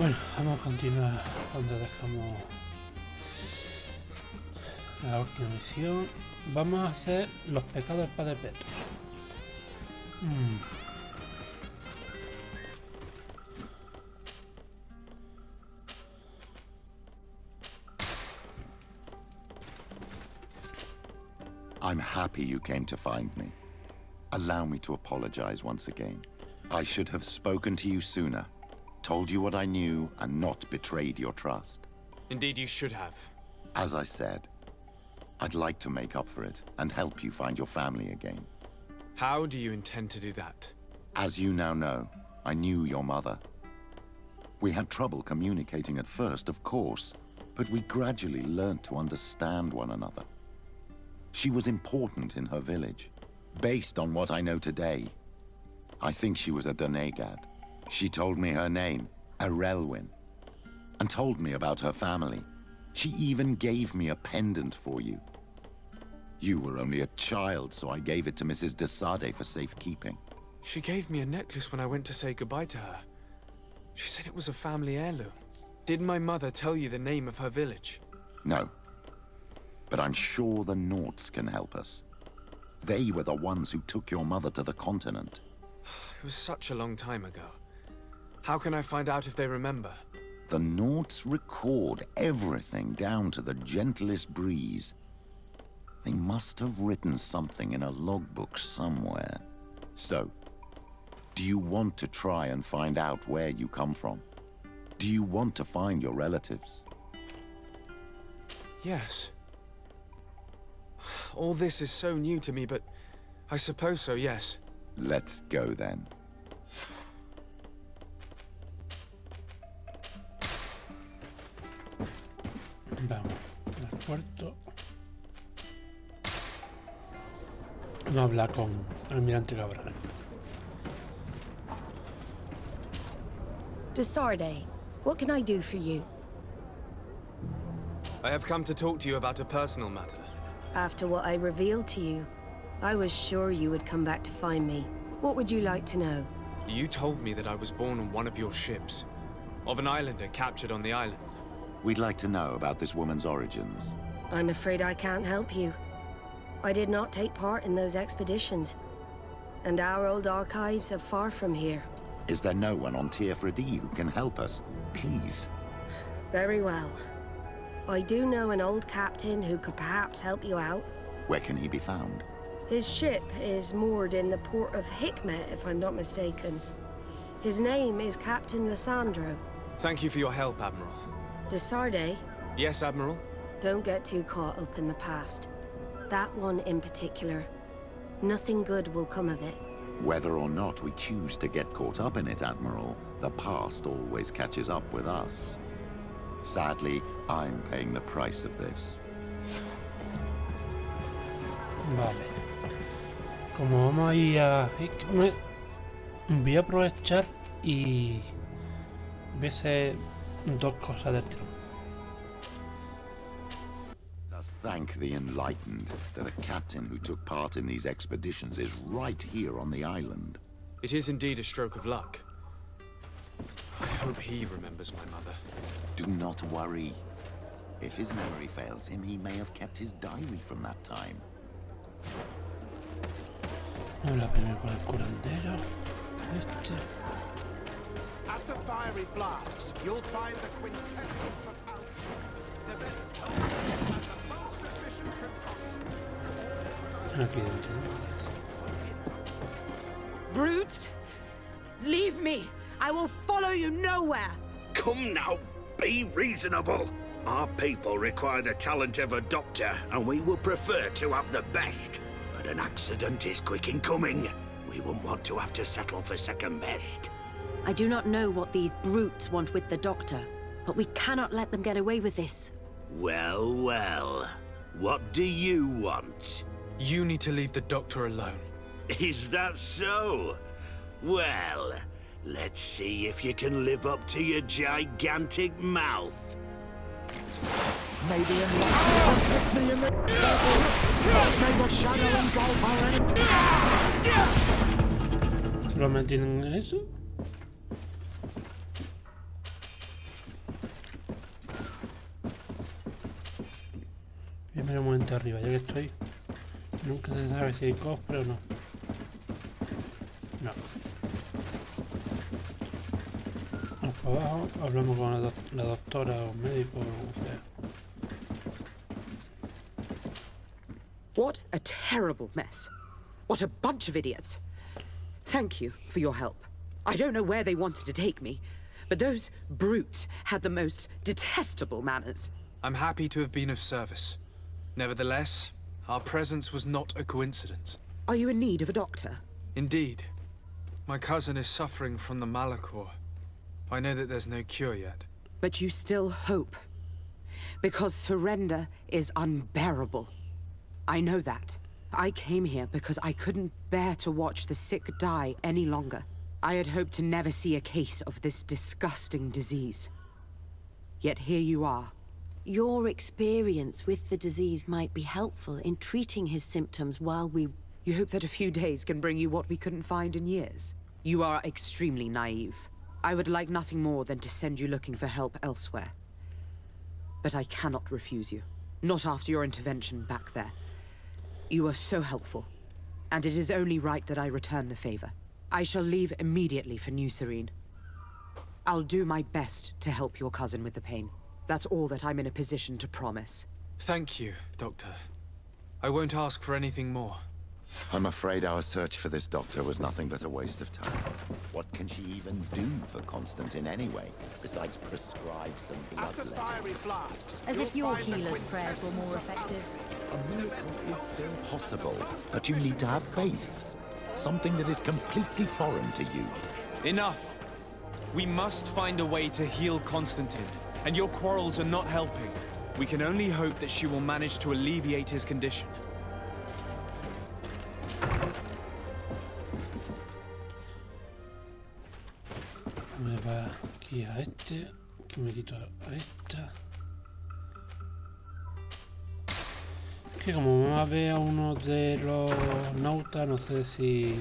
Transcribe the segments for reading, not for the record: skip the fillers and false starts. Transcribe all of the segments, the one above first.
Bueno, vamos a continuar donde dejamos la última misión. Vamos a hacer los pecados del padre Petro. I'm happy you came to find me. Allow me to apologize once again. I should have spoken to you sooner, told you what I knew, and not betrayed your trust. Indeed, you should have. As I said, I'd like to make up for it and help you find your family again. How do you intend to do that? As you now know, I knew your mother. We had trouble communicating at first, of course, but we gradually learned to understand one another. She was important in her village. Based on what I know today, I think she was a Donegad. She told me her name, Arelwyn, and told me about her family. She even gave me a pendant for you. You were only a child, so I gave it to Mrs. de Sade for safekeeping. She gave me a necklace when I went to say goodbye to her. She said it was a family heirloom. Did my mother tell you the name of her village? No. But I'm sure the Norts can help us. They were the ones who took your mother to the continent. It was such a long time ago. How can I find out if they remember? The Norts record everything down to the gentlest breeze. They must have written something in a logbook somewhere. So, do you want to try and find out where you come from? Do you want to find your relatives? Yes. All this is so new to me, but I suppose so, yes. Let's go then. Vamos al puerto. Vamos a hablar con el almirante Cabral. De Sade, what can I do for you? I have come to talk to you about a personal matter. After what I revealed to you, I was sure you would come back to find me. What would you like to know? You told me that I was born on one of your ships. Of an islander captured on the island. We'd like to know about this woman's origins. I'm afraid I can't help you. I did not take part in those expeditions. And our old archives are far from here. Is there no one on Tier-Fredy who can help us? Please. Very well. I do know an old captain who could perhaps help you out. Where can he be found? His ship is moored in the port of Hikmet, if I'm not mistaken. His name is Captain Lissandro. Thank you for your help, Admiral. De Sade? Yes, Admiral? Don't get too caught up in the past. That one in particular. Nothing good will come of it. Whether or not we choose to get caught up in it, Admiral, the past always catches up with us. Sadly, I'm paying the price of this. Vale. Como vamos a ir a Hikmet, voy a aprovechar y voy a hacer dos cosas dentro. Just thank the enlightened that a captain who took part in these expeditions is right here on the island. It is indeed a stroke of luck. I hope he remembers my mother. Do not worry. If his memory fails him, he may have kept his diary from that time. Habla primero con el curandero. Este. At the fiery flasks, you'll find the quintessence of alchemy. The best potions and the most efficient concoctions. Aquí dentro. Brutes! Leave me! I will follow you nowhere! Come now, be reasonable. Our people require the talent of a doctor, and we would prefer to have the best. But an accident is quick in coming. We wouldn't want to have to settle for second best. I do not know what these brutes want with the doctor, but we cannot let them get away with this. Well, well. What do you want? You need to leave the doctor alone. Is that so? Well, let's see if you can live up to your gigantic mouth. Maybe in the protect me in the may the shadow engulf our end. ¿Solo me tienen eso? Voy un momento arriba, ya que estoy. Nunca se sabe si hay cofre o no. No. Vamos para abajo, hablamos con la doctora o médico o lo que sea. What a terrible mess. What a bunch of idiots. Thank you for your help. I don't know where they wanted to take me, but those brutes had the most detestable manners. I'm happy to have been of service. Nevertheless, our presence was not a coincidence. Are you in need of a doctor? Indeed. My cousin is suffering from the Malachor. I know that there's no cure yet. But you still hope. Because surrender is unbearable. I know that. I came here because I couldn't bear to watch the sick die any longer. I had hoped to never see a case of this disgusting disease. Yet here you are. Your experience with the disease might be helpful in treating his symptoms while we... You hope that a few days can bring you what we couldn't find in years? You are extremely naive. I would like nothing more than to send you looking for help elsewhere. But I cannot refuse you. Not after your intervention back there. You were so helpful, and it is only right that I return the favor. I shall leave immediately for New Serene. I'll do my best to help your cousin with the pain. That's all that I'm in a position to promise. Thank you, Doctor. I won't ask for anything more. I'm afraid our search for this doctor was nothing but a waste of time. What can she even do for Constantine anyway, besides prescribe some At the bloodletting? fiery flasks, As you'll if your find the healer's prayers were more quintessence of effective. A miracle is still possible, but you need to have faith. Something that is completely foreign to you. Enough! We must find a way to heal Constantine, and your quarrels are not helping. We can only hope that she will manage to alleviate his condition. Me va aquí a este, que me quito a esta. Que como me va a ver a uno de los nautas, no sé si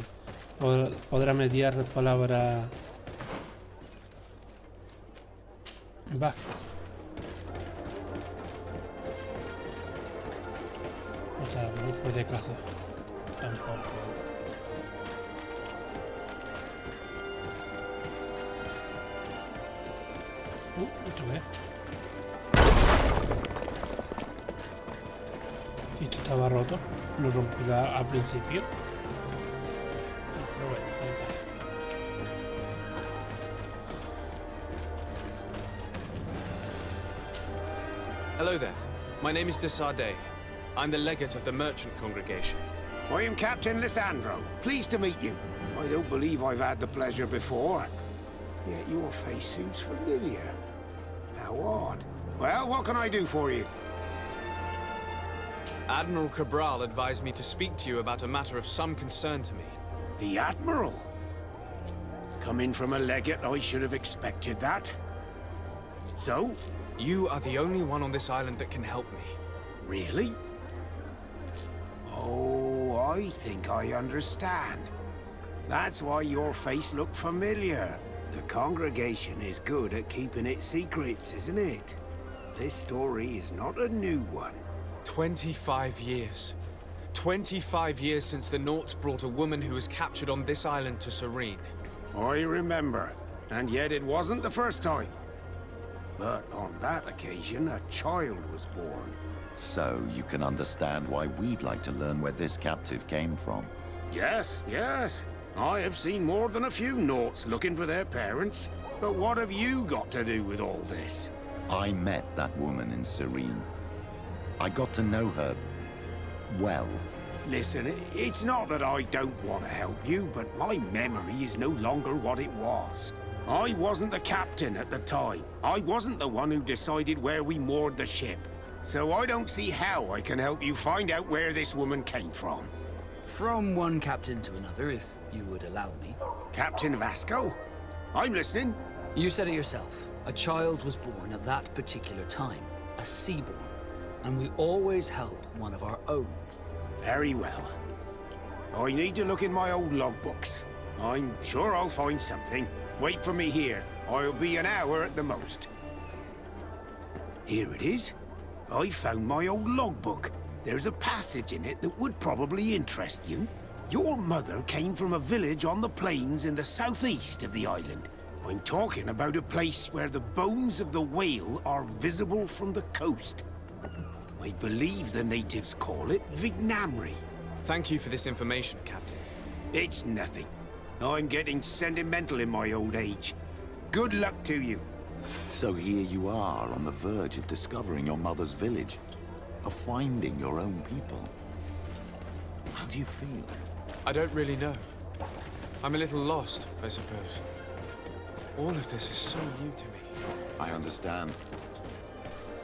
podrá mediar la palabra vasco. O sea, no puede caso tampoco. ¿Esto qué es? Y esto estaba roto, lo rompí al principio. Pero bueno, ahí está. Hello there. My name is Desardet. I'm the legate of the merchant congregation. I am Captain Lysandro. Pleased to meet you. I don't believe I've had the pleasure before. Yet your face seems familiar. How odd. Well, what can I do for you? Admiral Cabral advised me to speak to you about a matter of some concern to me. The Admiral? Coming from a legate, I should have expected that. So? You are the only one on this island that can help me. Really? Oh, I think I understand. That's why your face looked familiar. The congregation is good at keeping its secrets, isn't it? This story is not a new one. 25 years. 25 years since the Nauts brought a woman who was captured on this island to Serene. I remember, and yet it wasn't the first time. But on that occasion, a child was born. So you can understand why we'd like to learn where this captive came from. Yes, yes. I have seen more than a few Nauts looking for their parents. But what have you got to do with all this? I met that woman in Serene. I got to know her well. Listen, it's not that I don't want to help you, but my memory is no longer what it was. I wasn't the captain at the time. I wasn't the one who decided where we moored the ship. So I don't see how I can help you find out where this woman came from. From one captain to another, if you would allow me. Captain Vasco? I'm listening. You said it yourself. A child was born at that particular time. A seaborn. And we always help one of our own. Very well. I need to look in my old logbooks. I'm sure I'll find something. Wait for me here. I'll be an hour at the most. Here it is. I found my old logbook. There's a passage in it that would probably interest you. Your mother came from a village on the plains in the southeast of the island. I'm talking about a place where the bones of the whale are visible from the coast. I believe the natives call it Vignamri. Thank you for this information, Captain. It's nothing. I'm getting sentimental in my old age. Good luck to you. So here you are on the verge of discovering your mother's village, of finding your own people. How do you feel? I don't really know. I'm a little lost, I suppose. All of this is so new to me. I understand.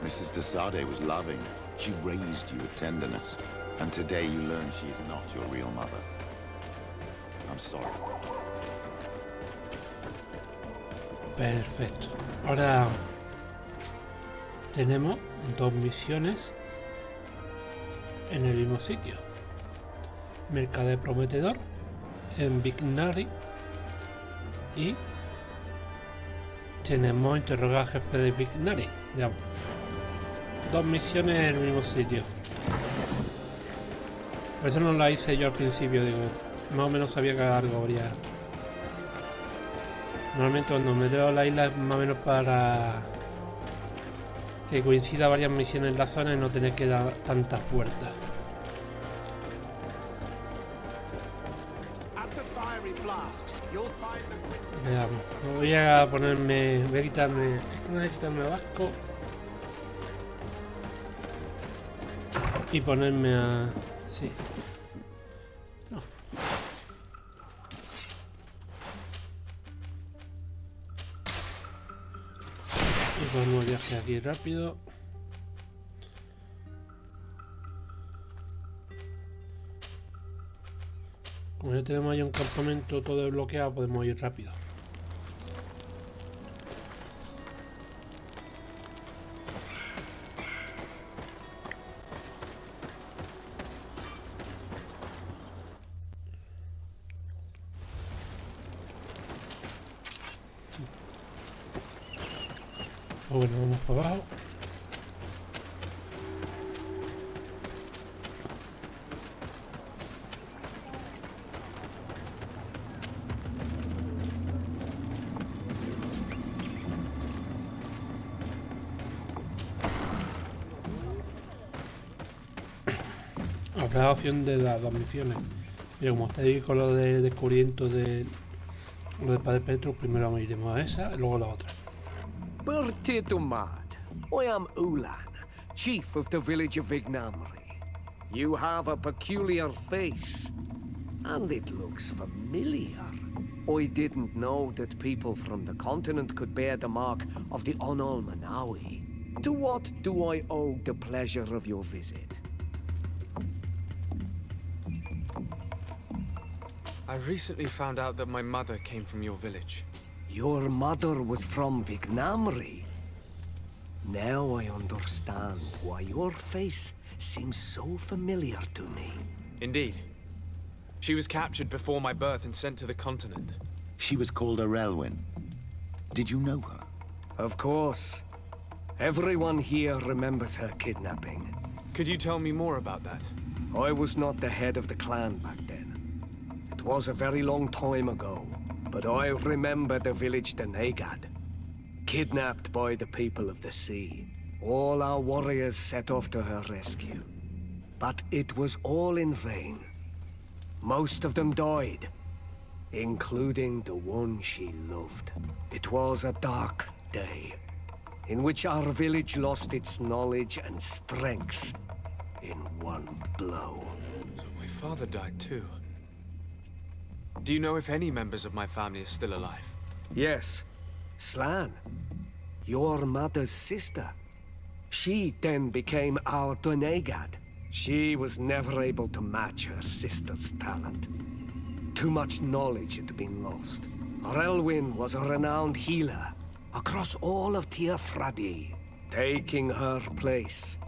Mrs. de Sade was loving. She raised you with tenderness. And today you learn she is not your real mother. I'm sorry. Perfecto. Ahora tenemos 2 misiones en el mismo sitio. Mercader prometedor en Vignari y tenemos interrogar al jefe de Vignari. Digamos. 2 misiones en el mismo sitio. Por eso no la hice yo al principio, digo, más o menos sabía que algo habría. Normalmente cuando me leo la isla es más o menos para que coincida varias misiones en la zona y no tener que dar tantas vueltas. Veamos, voy a ponerme, voy a quitarme vasco y ponerme a... sí. No. Y ponemos el viaje aquí rápido. Como ya tenemos ahí un campamento todo desbloqueado, podemos ir rápido. Bueno, vamos para abajo. Habrá opción de las 2 misiones. Mira, como está ahí con lo de descubrimiento de lo de Padre Petro, primero iremos a esa y luego a la otra. Bertitumad, I am Ulan, chief of the village of Vignamri. You have a peculiar face, and it looks familiar. I didn't know that people from the continent could bear the mark of the Onol Manawi. To what do I owe the pleasure of your visit? I recently found out that my mother came from your village. Your mother was from Vignamri. Now I understand why your face seems so familiar to me. Indeed. She was captured before my birth and sent to the continent. She was called Arelwyn. Did you know her? Of course. Everyone here remembers her kidnapping. Could you tell me more about that? I was not the head of the clan back then. It was a very long time ago. But I remember the village Denegad, kidnapped by the people of the sea. All our warriors set off to her rescue. But it was all in vain. Most of them died, including the one she loved. It was a dark day, in which our village lost its knowledge and strength in one blow. So my father died too. Do you know if any members of my family are still alive? Yes. Slan, your mother's sister. She then became our Donegad. She was never able to match her sister's talent. Too much knowledge had been lost. Arelwyn was a renowned healer across all of Tiafradi. Taking her place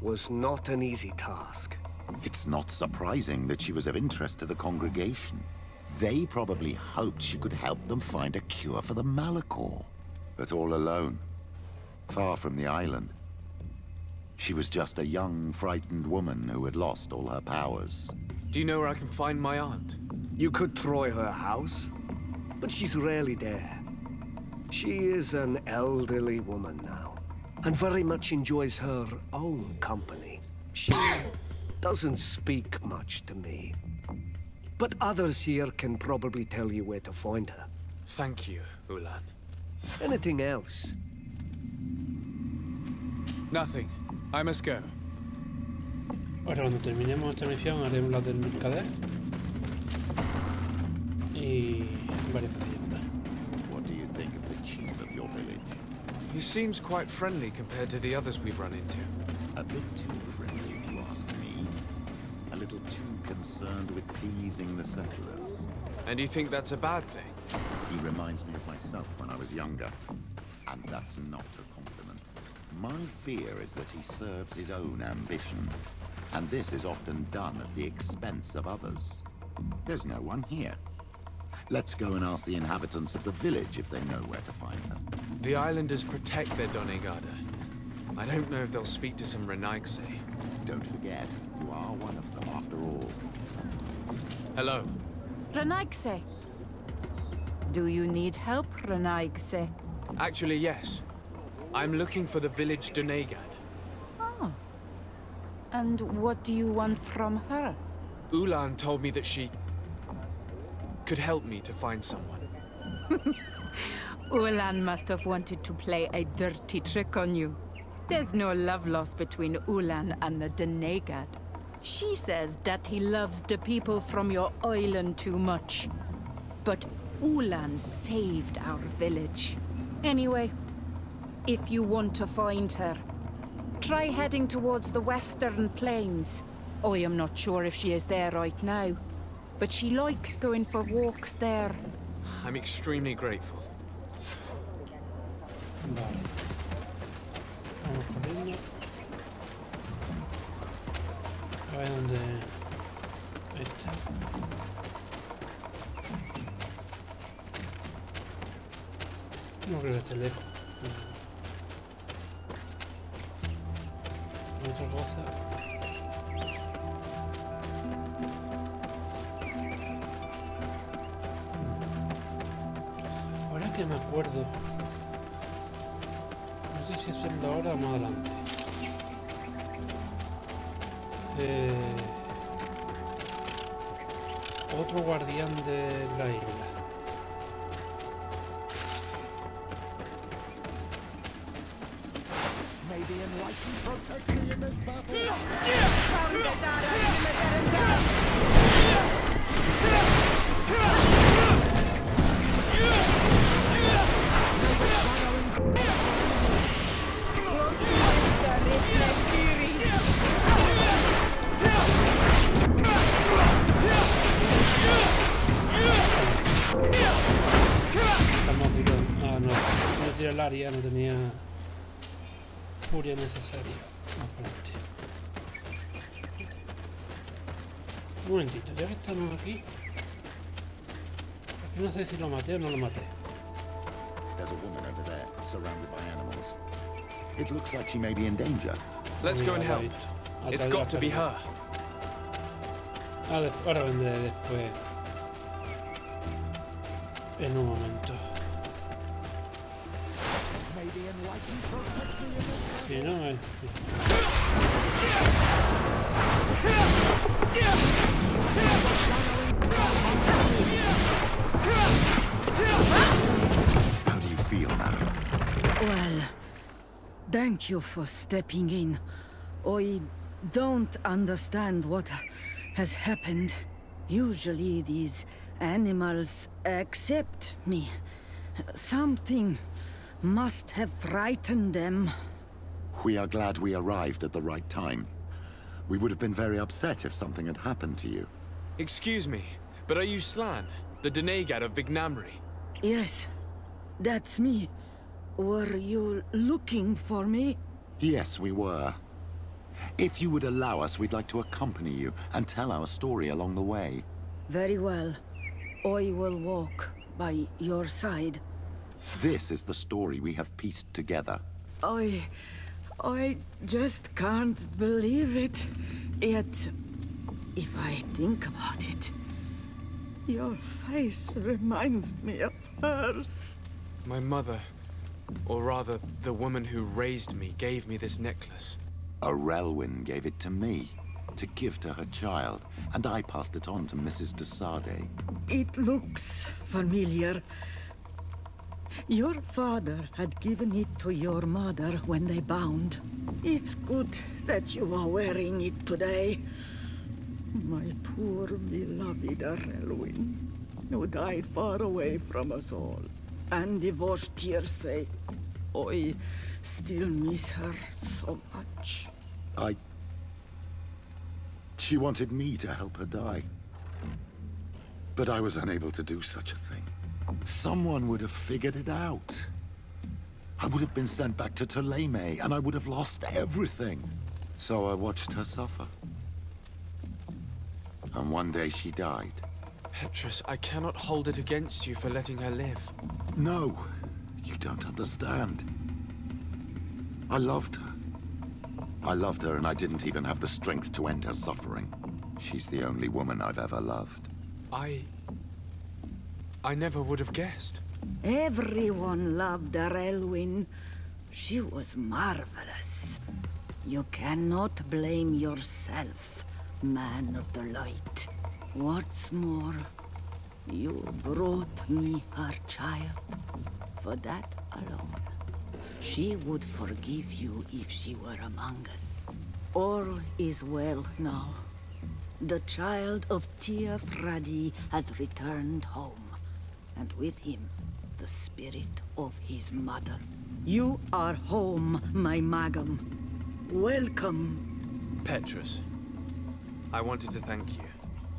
was not an easy task. It's not surprising that she was of interest to the congregation. They probably hoped she could help them find a cure for the Malachor. But all alone, far from the island, She was just a young, frightened woman who had lost all her powers. Do you know where I can find my aunt? You could try her house, but she's rarely there. She is an elderly woman now, and very much enjoys her own company. She doesn't speak much to me, but others here can probably tell you where to find her. Thank you, Ulan. Anything else? Nothing. I must go. Ahora cuando terminemos esta misión haremos la del mercader y varias cosillas más. What do you think of the chief of your village? He seems quite friendly compared to the others we've run into. A bit too friendly, if you ask me. A little too concerned with pleasing the settlers. And you think that's a bad thing? He reminds me of myself when I was younger. And that's not a compliment. My fear is that he serves his own ambition. And this is often done at the expense of others. There's no one here. Let's go and ask the inhabitants of the village if they know where to find her. The islanders protect their Donegada. I don't know if they'll speak to some Renaigse. Don't forget, you are one of them after all. Hello. Renaigse. Do you need help, Renaigse? Actually, yes. I'm looking for the village Donegad. Oh. And what do you want from her? Ulan told me that she could help me to find someone. Ulan must have wanted to play a dirty trick on you. There's no love lost between Ulan and the Donegad. She says that he loves the people from your island too much. But Ulan saved our village. Anyway, if you want to find her, try heading towards the western plains. I am not sure if she is there right now, but she likes going for walks there. I'm extremely grateful. Vale. Vamos corriendo. A ver dónde... Ahí está. No creo que esté lejos. Otra cosa. Ahora que me acuerdo. No sé si hacerlo ahora o más adelante. Otro guardián de la isla. May the enlightened protect me in this battle. Ah, no tiré el área, no tenía furia necesaria. Un momentito, ya que estamos aquí no sé si lo maté o no lo maté. There's a woman over there, surrounded by animals. It looks like she may be in danger. Let's go and help. It's got to be her. Ahora vendré después. En un momento. Si no, How do you feel, madam? Well, thank you for stepping in. I don't understand what has happened. Usually these animals accept me. Something must have frightened them. We are glad we arrived at the right time. We would have been very upset if something had happened to you. Excuse me, but are you Slan, the Donegad of Vignamri? Yes, that's me. Were you looking for me? Yes, we were. If you would allow us, we'd like to accompany you and tell our story along the way. Very well. I will walk by your side. This is the story we have pieced together. I just can't believe it. Yet, if I think about it, your face reminds me of hers. My mother, or rather, the woman who raised me, gave me this necklace. Relwyn gave it to me, to give to her child, and I passed it on to Mrs. de Sade. It looks familiar. Your father had given it to your mother when they bound. It's good that you are wearing it today. My poor beloved Relwyn, who died far away from us all, and divorced Tirce. I still miss her so much. She wanted me to help her die. But I was unable to do such a thing. Someone would have figured it out. I would have been sent back to Ptolemy, and I would have lost everything. So I watched her suffer. And one day she died. Petrus, I cannot hold it against you for letting her live. No, you don't understand. I loved her. I loved her, and I didn't even have the strength to end her suffering. She's the only woman I've ever loved. I never would have guessed. Everyone loved Relwyn. She was marvelous. You cannot blame yourself, man of the light. What's more, you brought me her child. For that alone, she would forgive you if she were among us. All is well now. The child of Tia Fradi has returned home, and with him, the spirit of his mother. You are home, my Magum. Welcome. Petrus, I wanted to thank you.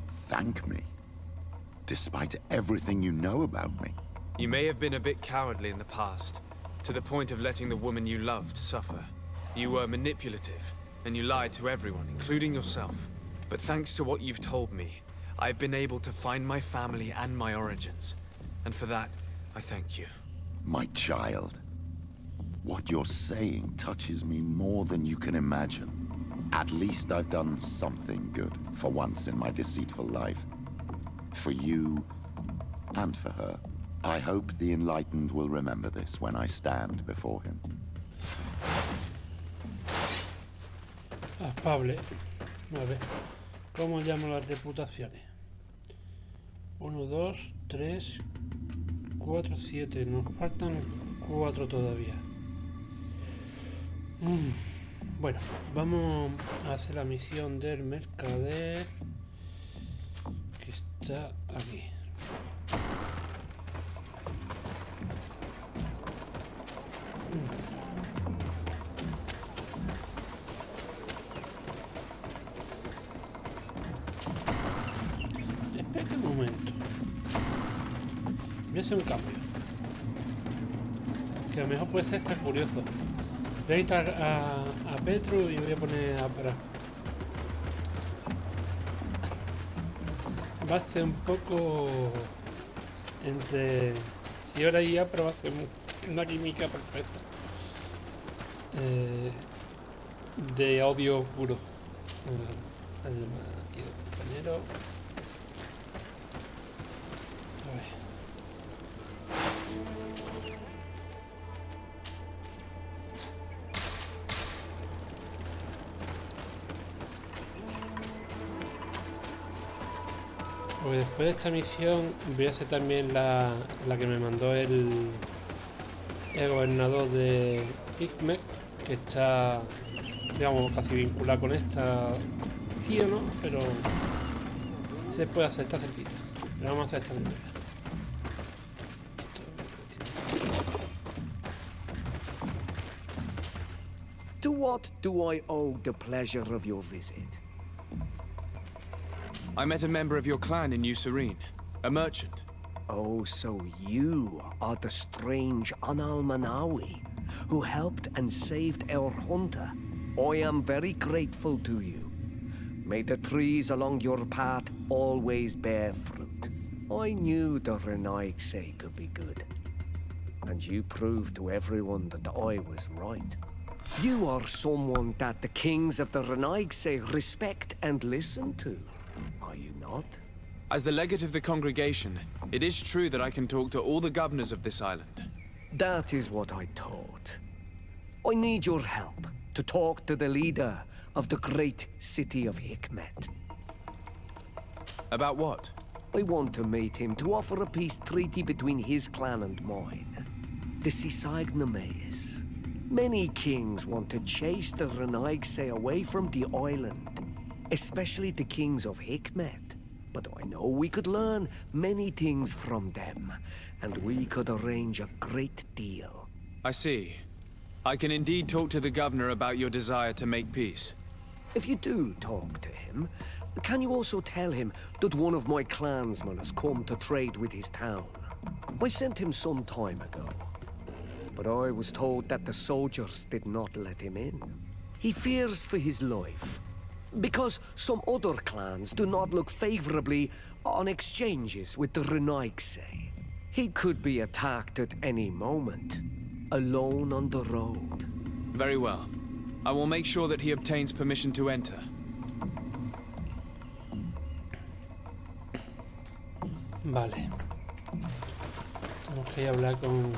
Thank me? Despite everything you know about me? You may have been a bit cowardly in the past, to the point of letting the woman you loved suffer. You were manipulative, and you lied to everyone, including yourself. But thanks to what you've told me, I've been able to find my family and my origins. And for that, I thank you. My child. What you're saying touches me more than you can imagine. At least I've done something good, for once in my deceitful life. For you, and for her. I hope the enlightened will remember this when I stand before him. Afable. A ver, ¿cómo llamo las reputaciones? 1, 2, 3, 4, 7. Nos faltan 4 todavía. Bueno, vamos a hacer la misión del mercader, que está aquí. Espérate un momento. Voy a hacer un cambio, que a lo mejor puede ser tan curioso. Voy a quitar a Petru y voy a poner a Pra. Va a ser un poco entre si ahora y Apra, va a ser una química perfecta de odio puro. Aquí el compañero. A ver. Porque después de esta misión voy a hacer también la que me mandó el gobernador de Ixmec, que está, digamos, casi vinculada con esta, sí o no, pero se puede hacer, está cerquita. Pero vamos a hacer esta primera. To what do I owe the pleasure of your visit? I met a member of your clan in New Serene, a merchant. Oh, so you are the strange Anal Manawi who helped and saved our hunter. I am very grateful to you. May the trees along your path always bear fruit. I knew the Renaigse could be good. And you proved to everyone that I was right. You are someone that the kings of the Renaigse respect and listen to, are you not? As the legate of the congregation, it is true that I can talk to all the governors of this island. That is what I thought. I need your help to talk to the leader of the great city of Hikmet. About what? I want to meet him to offer a peace treaty between his clan and mine. The Sisagnameis. Many kings want to chase the Renaigse away from the island, especially the kings of Hikmet. But I know we could learn many things from them, and we could arrange a great deal. I see. I can indeed talk to the governor about your desire to make peace. If you do talk to him, can you also tell him that one of my clansmen has come to trade with his town? I sent him some time ago, but I was told that the soldiers did not let him in. He fears for his life, because some other clans do not look favorably on exchanges with the Renaigse. He could be attacked at any moment, alone on the road. Very well. I will make sure that he obtains permission to enter. Vale. Tenemos que ir a hablar con...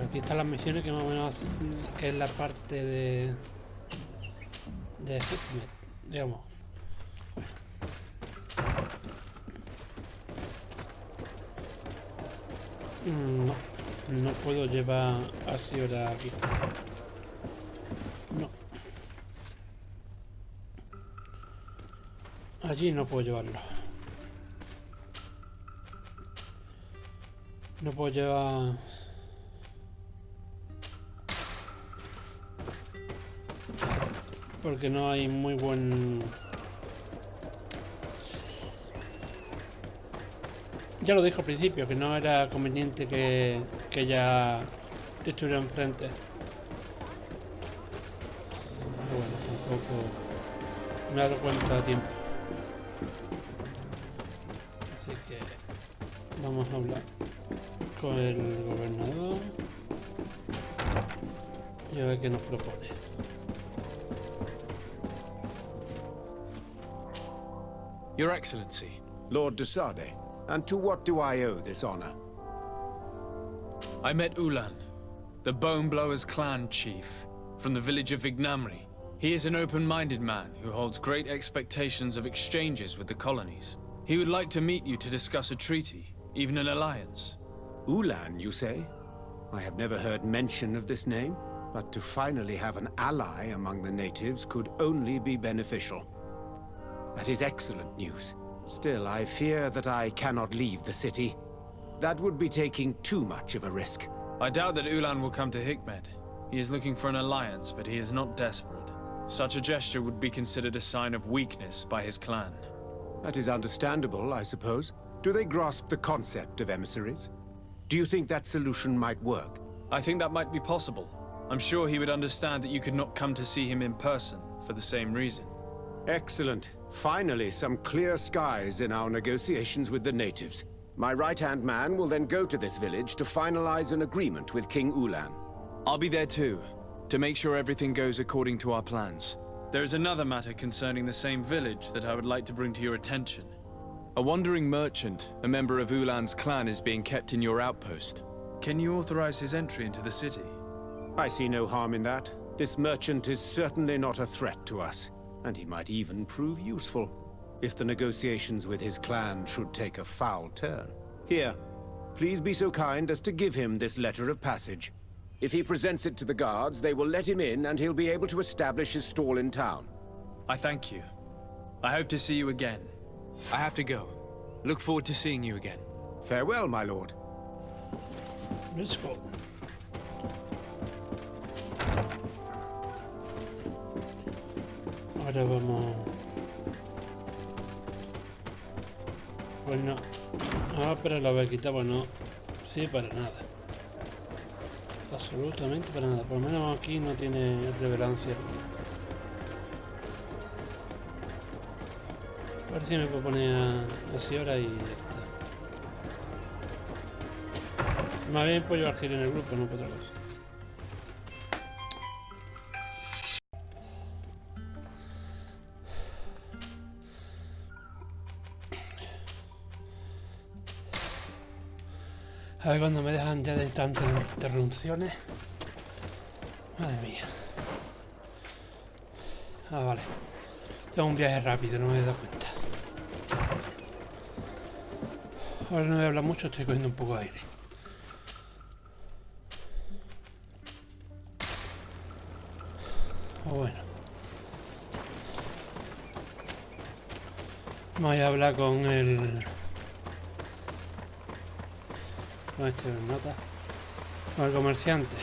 Aquí están las misiones que más o menos que es la parte de Hikmet, digamos. No puedo llevar así ahora aquí. No. Allí no puedo llevarlo. No puedo llevar... Porque no hay muy buen... Ya lo dijo al principio, que no era conveniente que ya estuviera enfrente. Pero bueno, tampoco me he dado cuenta a tiempo. Así que vamos a hablar con el gobernador y a ver qué nos propone. Your Excellency. Lord de Sade, and to what do I owe this honor? I met Ulan, the Bone Blowers clan chief, from the village of Vignamri. He is an open-minded man who holds great expectations of exchanges with the colonies. He would like to meet you to discuss a treaty, even an alliance. Ulan, you say? I have never heard mention of this name, but to finally have an ally among the natives could only be beneficial. That is excellent news. Still, I fear that I cannot leave the city. That would be taking too much of a risk. I doubt that Ulan will come to Hikmet. He is looking for an alliance, but he is not desperate. Such a gesture would be considered a sign of weakness by his clan. That is understandable, I suppose. Do they grasp the concept of emissaries? Do you think that solution might work? I think that might be possible. I'm sure he would understand that you could not come to see him in person for the same reason. Excellent. Finally, some clear skies in our negotiations with the natives. My right-hand man will then go to this village to finalize an agreement with King Ulan. I'll be there too, to make sure everything goes according to our plans. There is another matter concerning the same village that I would like to bring to your attention. A wandering merchant, a member of Ulan's clan, is being kept in your outpost. Can you authorize his entry into the city? I see no harm in that. This merchant is certainly not a threat to us, and he might even prove useful if the negotiations with his clan should take a foul turn. Here, please be so kind as to give him this letter of passage. If he presents it to the guards, they will let him in and he'll be able to establish his stall in town. I thank you. I hope to see you again. I have to go. Look forward to seeing you again. Farewell, my lord. Let's go. Ahora vamos... Pues no. Ah, pero la vaquita, pues no. Sí, para nada. Absolutamente para nada. Por lo menos aquí no tiene relevancia. A ver si me puedo poner así ahora y ya está. Más bien pues llevar Gil en el grupo, no por otra cosa. A ver cuando me dejan ya de tantas interrupciones. Madre mía. Ah, vale. Tengo un viaje rápido, no me he dado cuenta. Ahora no voy a hablar mucho, estoy cogiendo un poco de aire. Bueno. Voy a hablar con el... con este nota. Con el comerciante.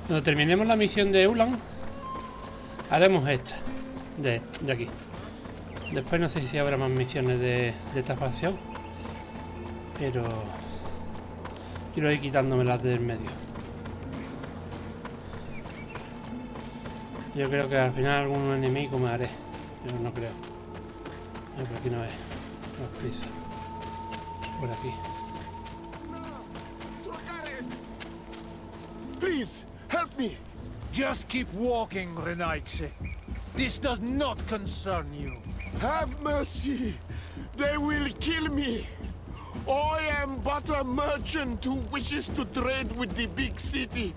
Cuando terminemos la misión de Ulan, haremos esta. De aquí. Después no sé si habrá más misiones de esta facción. Pero... quiero ir quitándomelas del medio. Yo creo que al final algún enemigo me haré. Pero no creo. Por aquí no es. Más prisa. Por aquí. Please, help me. Just keep walking, Renaigse. This does not concern you. Have mercy. They will kill me. I am but a merchant who wishes to trade with the big city.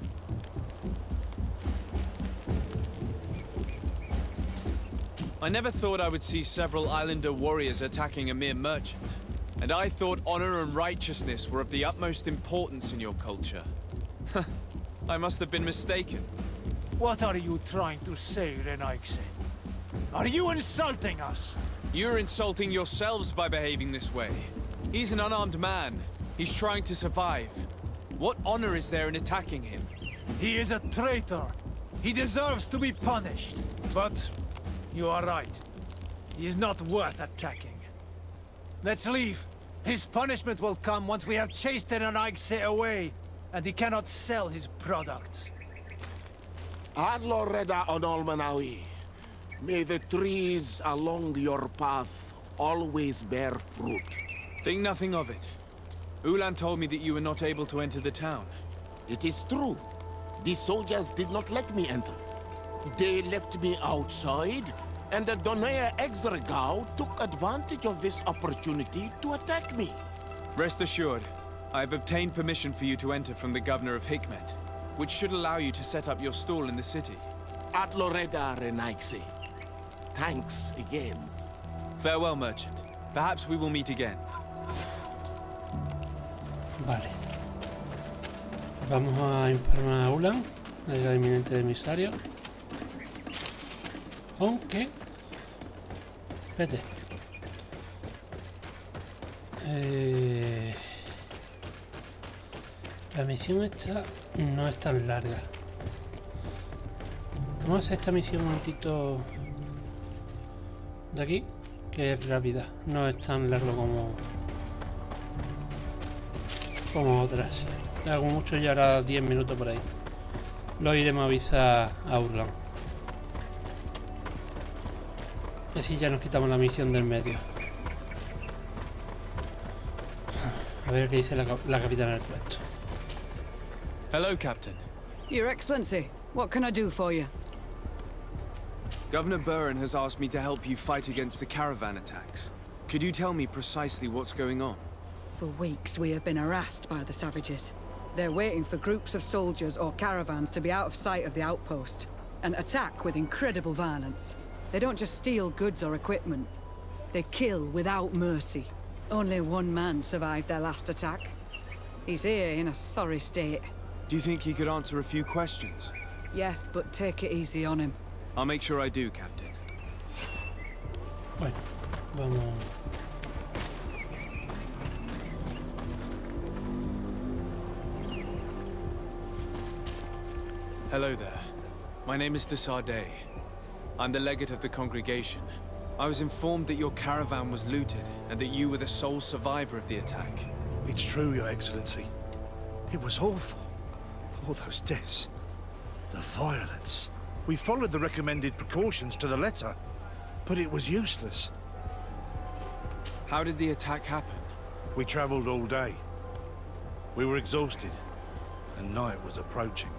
I never thought I would see several islander warriors attacking a mere merchant. And I thought honor and righteousness were of the utmost importance in your culture. I must have been mistaken. What are you trying to say, Renaigse? Are you insulting us? You're insulting yourselves by behaving this way. He's an unarmed man. He's trying to survive. What honor is there in attacking him? He is a traitor. He deserves to be punished. But you are right. He is not worth attacking. Let's leave. His punishment will come once we have chased Renaigse away, and he cannot sell his products. Adloreda Onolmanawi. May the trees along your path always bear fruit. Think nothing of it. Ulan told me that you were not able to enter the town. It is true. The soldiers did not let me enter. They left me outside, and the Donea Exdragao took advantage of this opportunity to attack me. Rest assured, I have obtained permission for you to enter from the governor of Hikmet, which should allow you to set up your stall in the city. Adloreda Renaigse. Thanks again. Farewell, merchant. Perhaps we will meet again. Vale. Vamos a informar a Ulan del inminente emisario. Aunque... Vete. La misión esta no es tan larga. Vamos a hacer esta misión un momentito de aquí, que es rápida. No es tan largo como otras. Hago mucho y ahora 10 minutos por ahí. Lo iremos a avisar a Urlan. Así ya nos quitamos la misión del medio. A ver qué dice la capitana del puesto. Hello, Captain. Your Excellency, what can I do for you? Governor Buren has asked me to help you fight against the caravan attacks. Could you tell me precisely what's going on? For weeks we have been harassed by the savages. They're waiting for groups of soldiers or caravans to be out of sight of the outpost, and attack with incredible violence. They don't just steal goods or equipment. They kill without mercy. Only one man survived their last attack. He's here in a sorry state. Do you think he could answer a few questions? Yes, but take it easy on him. I'll make sure I do, Captain. Bueno, vamos. Hello there. My name is Desardet. I'm the legate of the congregation. I was informed that your caravan was looted, and that you were the sole survivor of the attack. It's true, Your Excellency. It was awful. All those deaths. The violence. We followed the recommended precautions to the letter, but it was useless. How did the attack happen? We traveled all day. We were exhausted, and night was approaching.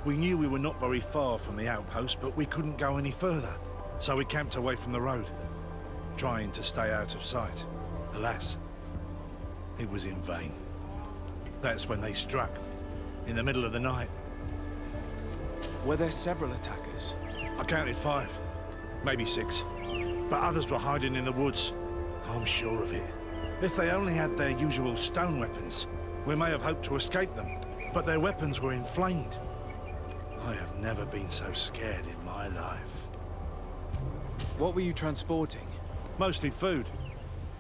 We knew we were not very far from the outpost, but we couldn't go any further. So we camped away from the road, trying to stay out of sight. Alas, it was in vain. That's when they struck, in the middle of the night. Were there several attackers? I counted 5, maybe 6. But others were hiding in the woods. I'm sure of it. If they only had their usual stone weapons, we may have hoped to escape them. But their weapons were inflamed. I have never been so scared in my life. What were you transporting? Mostly food,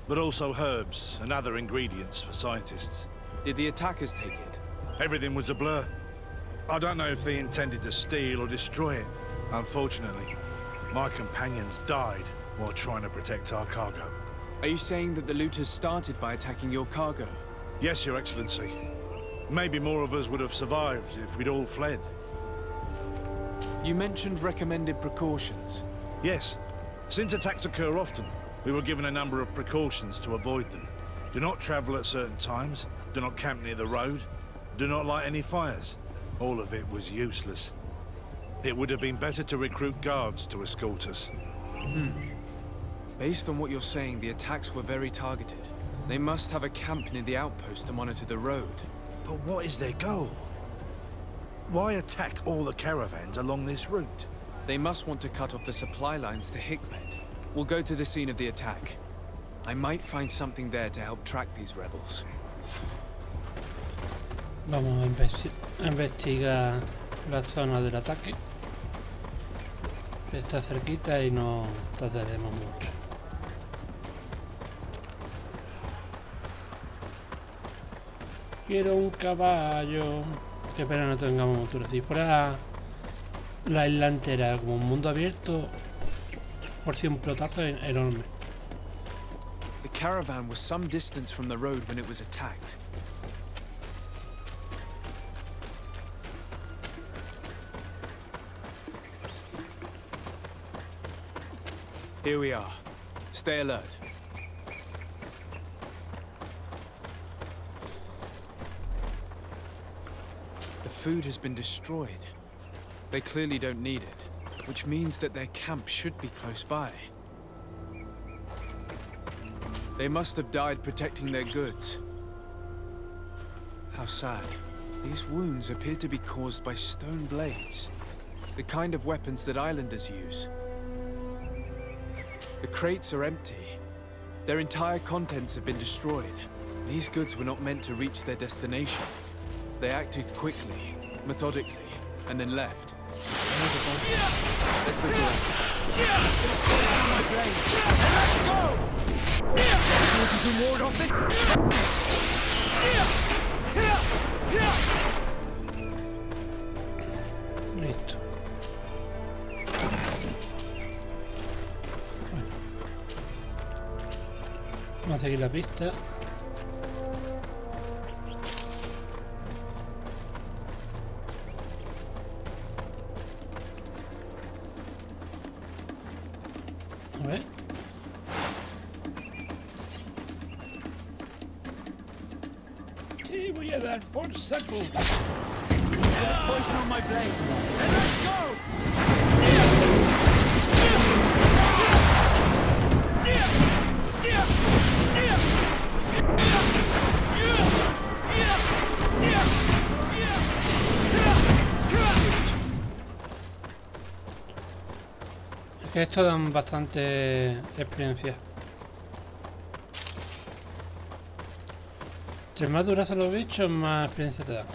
but also herbs and other ingredients for scientists. Did the attackers take it? Everything was a blur. I don't know if they intended to steal or destroy it. Unfortunately, my companions died while trying to protect our cargo. Are you saying that the looters started by attacking your cargo? Yes, Your Excellency. Maybe more of us would have survived if we'd all fled. You mentioned recommended precautions. Yes. Since attacks occur often, we were given a number of precautions to avoid them. Do not travel at certain times, do not camp near the road, do not light any fires. All of it was useless. It would have been better to recruit guards to escort us. Based on what you're saying, the attacks were very targeted. They must have a camp near the outpost to monitor the road. But what is their goal? Why attack all the caravans along this route? They must want to cut off the supply lines to Hikmet. We'll go to the scene of the attack. I might find something there to help track these rebels. Vamos a investigar la zona del ataque. Está cerquita y no tardaremos mucho. Quiero un caballo. Qué pena no tengamos montura. Si fuera la isla entera como un mundo abierto, por si un pelotazo enorme. The caravan was some distance from the road when it was attacked. Here we are. Stay alert. The food has been destroyed. They clearly don't need it, which means that their camp should be close by. They must have died protecting their goods. How sad. These wounds appear to be caused by stone blades, the kind of weapons that islanders use. The crates are empty. Their entire contents have been destroyed. These goods were not meant to reach their destination. They acted quickly, methodically, and then left. Let's look around. Let's go! To ward off this. Listo. Vamos a seguir la pista. A ver. Sí, voy a dar por saco. Poison on my blade. And let's go! Es que esto dan bastante experiencia. Entre más duras son los bichos, más experiencia te dan.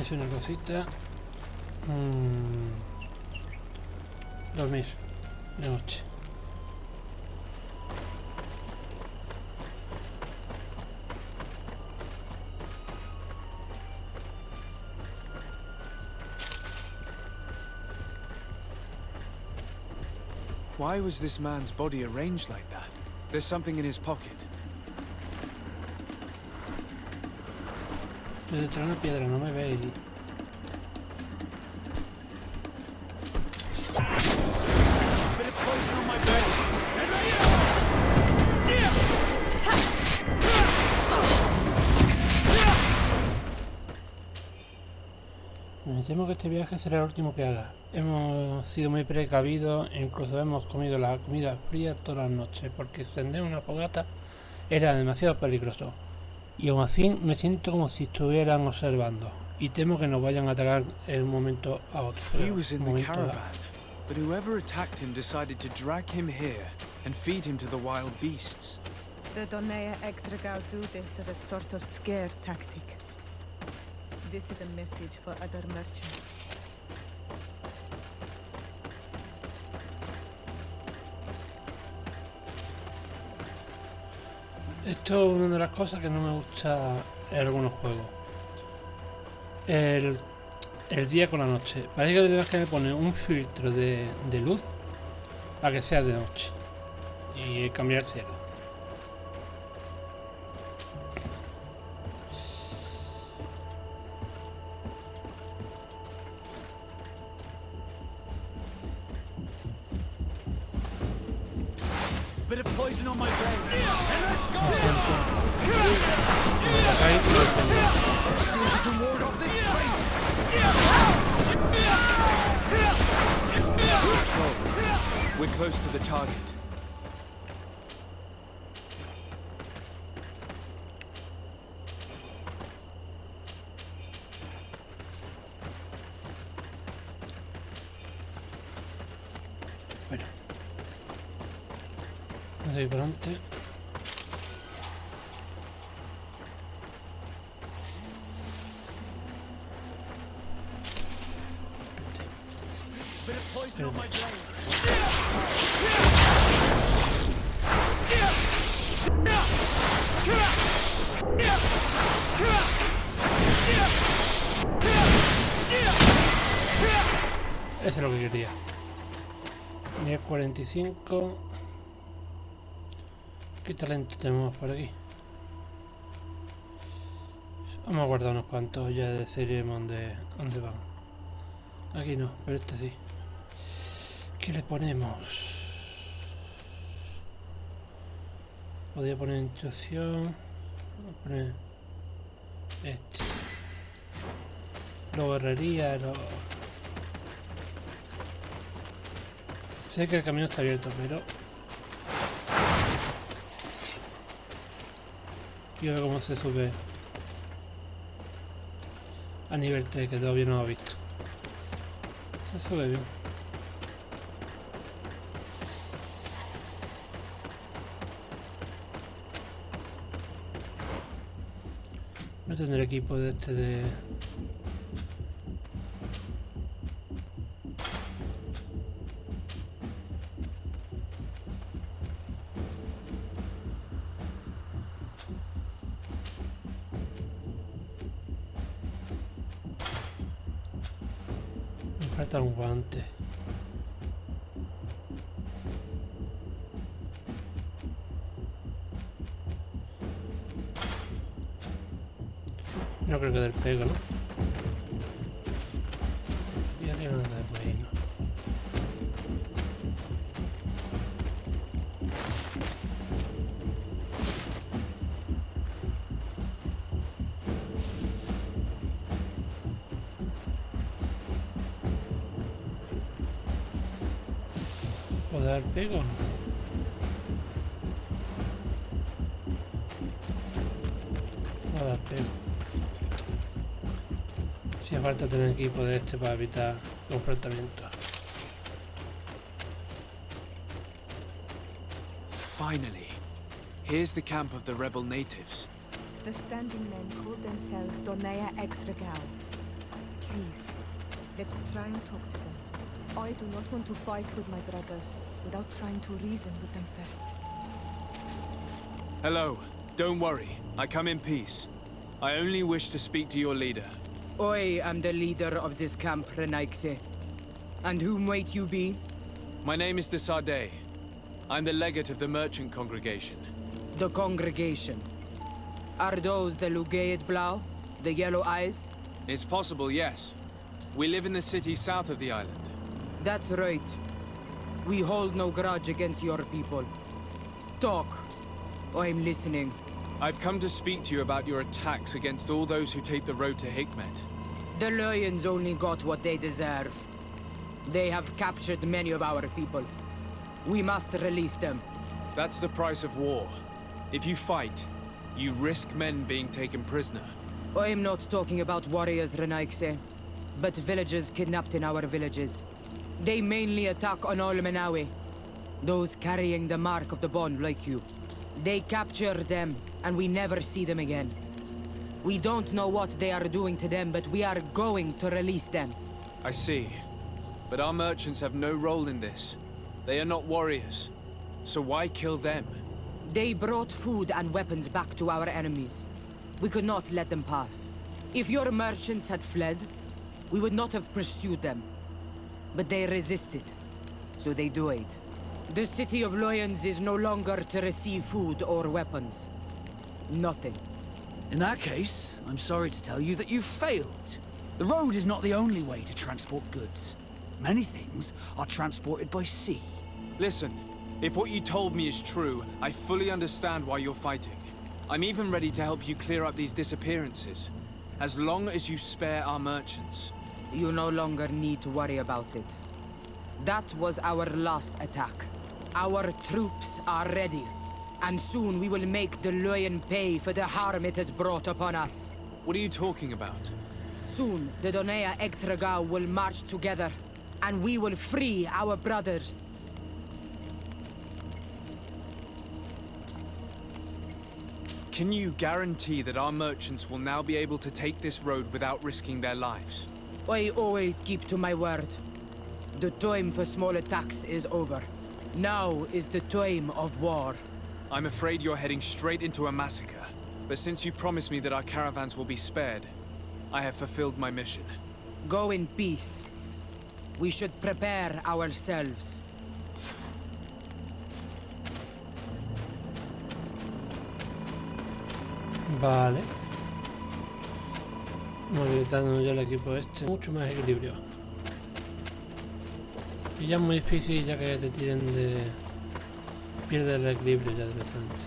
Es una cosita. Dormir de noche. Why was this man's body arranged like that? There's something in his pocket. Estoy detrás de una piedra, no me veis. Bit of poison on my blade. And temo que este viaje será el último que haga. Hemos sido muy precavidos e incluso hemos comido la comida fría todas las noches porque encender una fogata era demasiado peligroso. Y aún así me siento como si estuvieran observando. Y temo que nos vayan a atacar en un momento a otro. He was in the caravan, but whoever attacked him decided to drag him here and feed him to the wild beasts. The Donea Extragao do this as a sort of scare tactic. This is a message for other merchants. Esto es una de las cosas que no me gusta en algunos juegos. El día con la noche. Parece que tendrás que poner un filtro de luz para que sea de noche. Y cambiar el cielo. Bit of poison on my blade. And let's go! See if you can ward off this fate. Control. We're close to the target. De ahí por delante. Eso es lo que quería. 10:45. ¿Qué talento tenemos por aquí? Vamos a guardar unos cuantos, ya decidiremos dónde van. Aquí no, pero este sí. ¿Qué le ponemos? Podría poner instrucción. Vamos a poner este. Luego herrería, Sé que el camino está abierto, pero quiero ver cómo se sube a nivel 3, que todavía no lo he visto. Se sube bien. No tendré equipo de este de... falta un guante. No creo que del pego, ¿no? Y arriba no da por ahí, ¿no? ¿Puedo dar pego? No dar pego. Si hace falta tener equipo de este para evitar confrontamientos. Finally, here's the camp of the rebel natives. The standing men call themselves Donea Extragao. Please, let's try and talk to them. I do not want to fight with my brothers without trying to reason with them first. Hello. Don't worry. I come in peace. I only wish to speak to your leader. I am the leader of this camp, Renaikse. And whom might you be? My name is Desade. I'm the legate of the merchant congregation. The congregation. Are those the Lugaid Blau? The yellow eyes? It's possible, yes. We live in the city south of the island. That's right. We hold no grudge against your people. Talk. I'm listening. I've come to speak to you about your attacks against all those who take the road to Hikmet. The Lions only got what they deserve. They have captured many of our people. We must release them. That's the price of war. If you fight, you risk men being taken prisoner. I'm not talking about warriors, Renaikse, but villagers kidnapped in our villages. They mainly attack on Olmenawe, those carrying the mark of the bond like you. They capture them, and we never see them again. We don't know what they are doing to them, but we are going to release them. I see. But our merchants have no role in this. They are not warriors. So why kill them? They brought food and weapons back to our enemies. We could not let them pass. If your merchants had fled, we would not have pursued them. But they resisted, so they died. The city of Lions is no longer to receive food or weapons. Nothing. In that case, I'm sorry to tell you that you've failed. The road is not the only way to transport goods. Many things are transported by sea. Listen, if what you told me is true, I fully understand why you're fighting. I'm even ready to help you clear up these disappearances, as long as you spare our merchants. You no longer need to worry about it. That was our last attack. Our troops are ready, and soon we will make the Lion pay for the harm it has brought upon us. What are you talking about? Soon, the Donea Extragao will march together, and we will free our brothers. Can you guarantee that our merchants will now be able to take this road without risking their lives? I always keep to my word. The time for small attacks is over. Now is the time of war. I'm afraid you're heading straight into a massacre. But since you promised me that our caravans will be spared, I have fulfilled my mission. Go in peace. We should prepare ourselves. Vale. Movilizando yo el equipo este. Mucho más equilibrio. Y ya es muy difícil ya que te tiren de... Pierde el equilibrio ya directamente.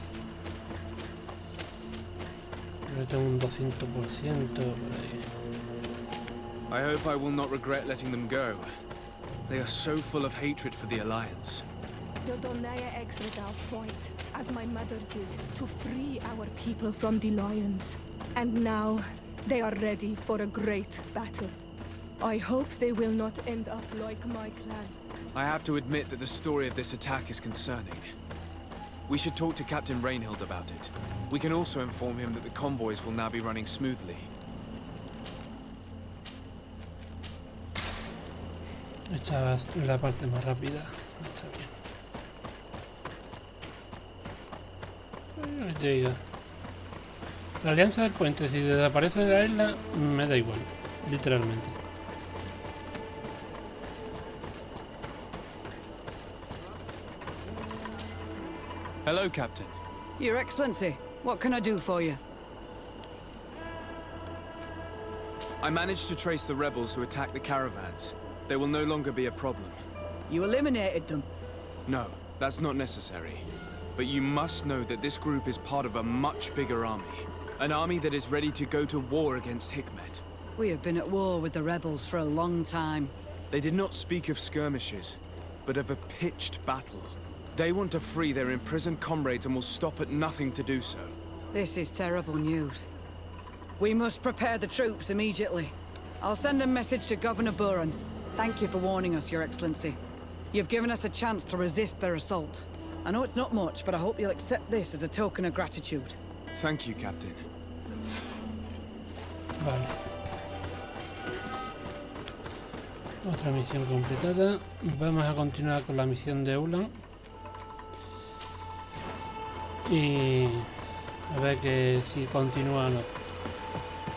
Yo tengo un 200% por ahí. I hope I will not regret letting them go. They are so full of hatred for the Alliance. The Donea Extragao fought, as my mother did, to free our people from the Lions. And now, they are ready for a great battle. I hope they will not end up like my clan. I have to admit that the story of this attack is concerning. We should talk to Captain Rainhild about it. We can also inform him that the convoys will now be running smoothly. Esta es la parte más rápida. Está bien. Ay, te diga. La alianza del puente, si desaparece de la isla, me da igual. Literalmente. Hello, Captain. Your Excellency, what can I do for you? I managed to trace the rebels who attacked the caravans. They will no longer be a problem. You eliminated them? No, that's not necessary. But you must know that this group is part of a much bigger army. An army that is ready to go to war against Hikmet. We have been at war with the rebels for a long time. They did not speak of skirmishes, but of a pitched battle. They want to free their imprisoned comrades and will stop at nothing to do so. This is terrible news. We must prepare the troops immediately. I'll send a message to Governor Buran. Thank you for warning us, Your Excellency. You've given us a chance to resist their assault. I know it's not much, but I hope you'll accept this as a token of gratitude. Thank you, Captain. Vale. Otra misión completada. Vamos a continuar con la misión de Ulan. Y a ver que si continúa o no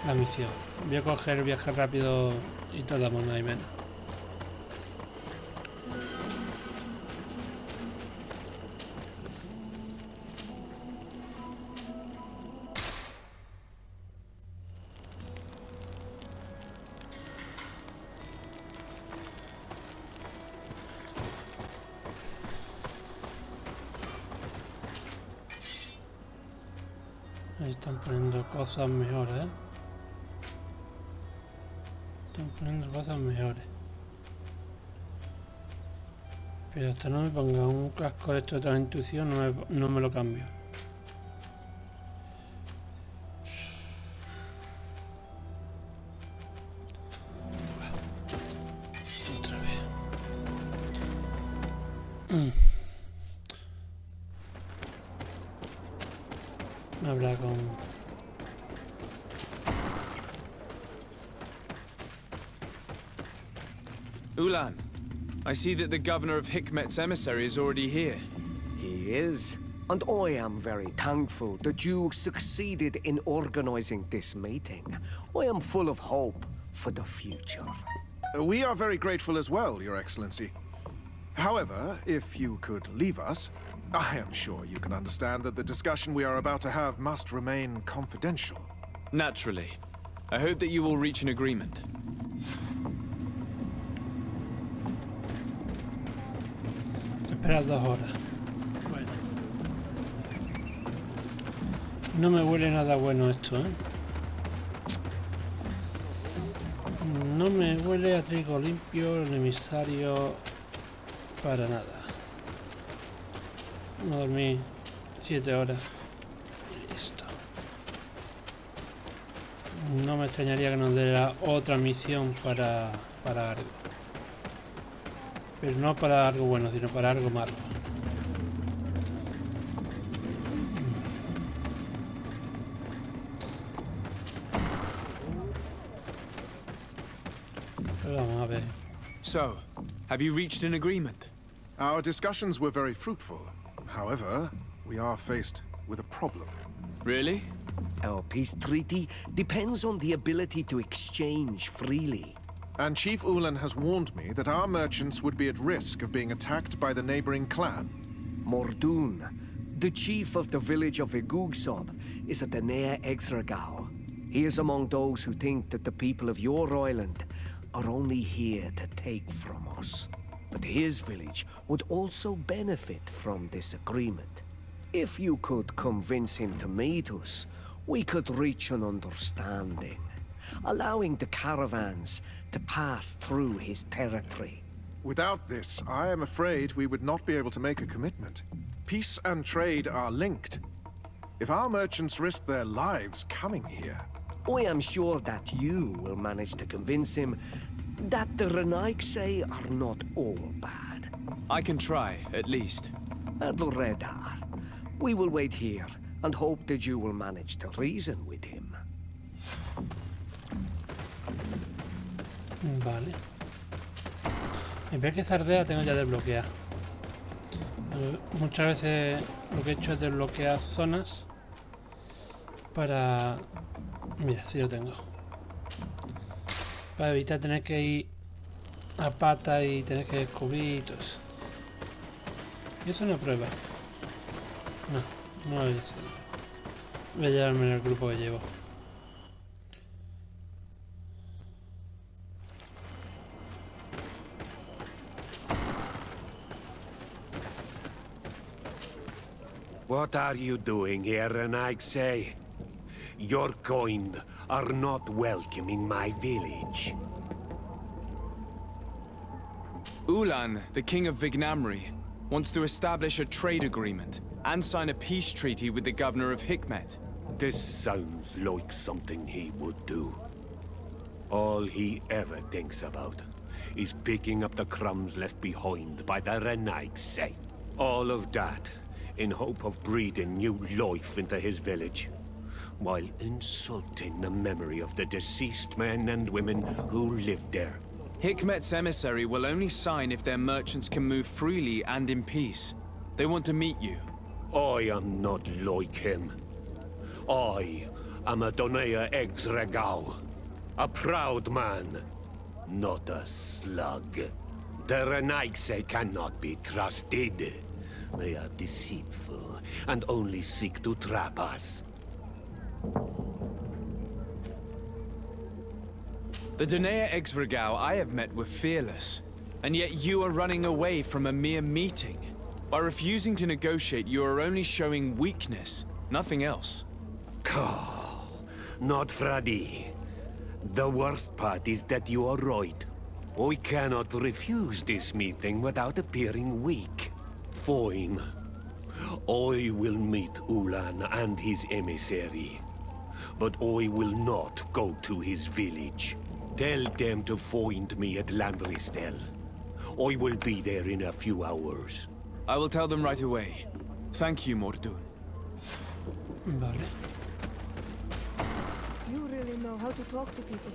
la misión. Voy a coger viaje rápido y toda más y menos. Ahí están poniendo cosas mejores, ¿eh? Están poniendo cosas mejores. Pero hasta no me ponga un casco de esto de toda intuición, no me lo cambio. Otra vez. Habla con... Ulan, I see that the governor of Hikmet's emissary is already here. He is. And I am very thankful that you succeeded in organizing this meeting. I am full of hope for the future. We are very grateful as well, Your Excellency. However, if you could leave us, I am sure you can understand that the discussion we are about to have must remain confidential. Naturally. I hope that you will reach an agreement. Espera 2 horas. Bueno. No me huele nada bueno esto, ¿eh? No me huele a trigo limpio, el emisario, para nada. Vamos a dormir 7 horas y listo. No me extrañaría que nos diera otra misión para algo. Pero no para algo bueno, sino para algo malo. Pero vamos a ver. So, have you reached an agreement? Our discussions were very fruitful. However, we are faced with a problem. Really? Our peace treaty depends on the ability to exchange freely. And Chief Ulan has warned me that our merchants would be at risk of being attacked by the neighboring clan. Mordoon, the chief of the village of Igugsob, is a Danea Exragao. He is among those who think that the people of your island are only here to take from us. But his village would also benefit from this agreement. If you could convince him to meet us, we could reach an understanding, allowing the caravans to pass through his territory. Without this, I am afraid we would not be able to make a commitment. Peace and trade are linked. If our merchants risk their lives coming here... I am sure that you will manage to convince him that the Renaigse are not all bad. I can try, at least. Adloredar, we will wait here and hope that you will manage to reason with him. Vale. En vez que Zardea tengo ya desbloqueada. Muchas veces lo que he hecho es desbloquear zonas para... Mira, sí lo tengo. Para evitar tener que ir a pata y tener que descubrir y todo eso. ¿Y eso no prueba? No lo hice. Voy a llevarme en el grupo que llevo. What are you doing here, Renaigse? Your kind are not welcome in my village. Ulan, the king of Vignamri, wants to establish a trade agreement and sign a peace treaty with the governor of Hikmet. This sounds like something he would do. All he ever thinks about is picking up the crumbs left behind by the Renaigse. All of that in hope of breathing new life into his village, while insulting the memory of the deceased men and women who lived there. Hikmet's emissary will only sign if their merchants can move freely and in peace. They want to meet you. I am not like him. I am a Donea Exregao, a proud man, not a slug. The Renaigse cannot be trusted. They are deceitful and only seek to trap us. The Donea Exregao I have met were fearless, and yet you are running away from a mere meeting. By refusing to negotiate, you are only showing weakness, nothing else. Not Fradi. The worst part is that you are right. I cannot refuse this meeting without appearing weak. Fine. I will meet Ulan and his emissary. But I will not go to his village. Tell them to find me at Landristel. I will be there in a few hours. I will tell them right away. Thank you, Mordun. Vale. You really know how to talk to people.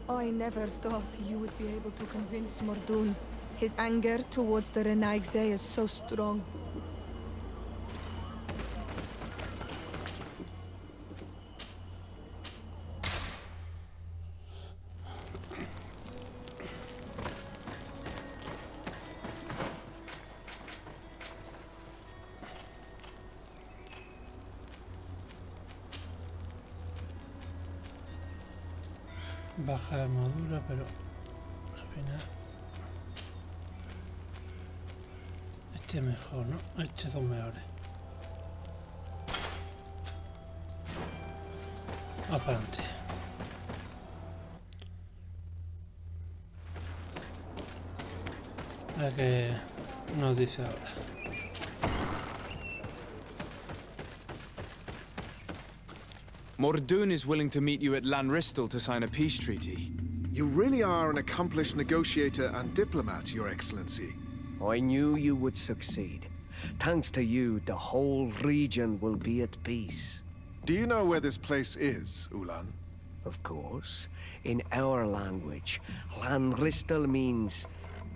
I never thought you would be able to convince Mordun. His anger towards the Renaigse is so strong. Baja armadura, pero al final este es mejor, ¿no? Este son mejores. Vamos para adelante. A ver qué nos dice ahora. Mordun is willing to meet you at Lanristel to sign a peace treaty. You really are an accomplished negotiator and diplomat, Your Excellency. I knew you would succeed. Thanks to you, the whole region will be at peace. Do you know where this place is, Ulan? Of course. In our language, Lanristel means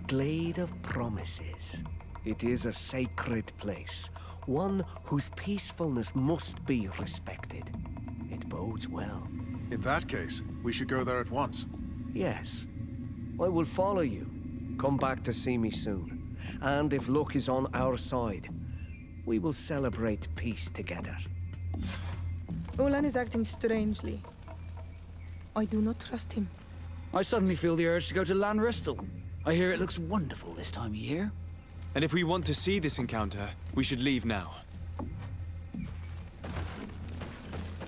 Glade of Promises. It is a sacred place, one whose peacefulness must be respected. It bodes well. In that case, we should go there at once. Yes. I will follow you. Come back to see me soon. And if luck is on our side, we will celebrate peace together. Ulan is acting strangely. I do not trust him. I suddenly feel the urge to go to Lanristel. I hear it looks wonderful this time of year. And if we want to see this encounter, we should leave now.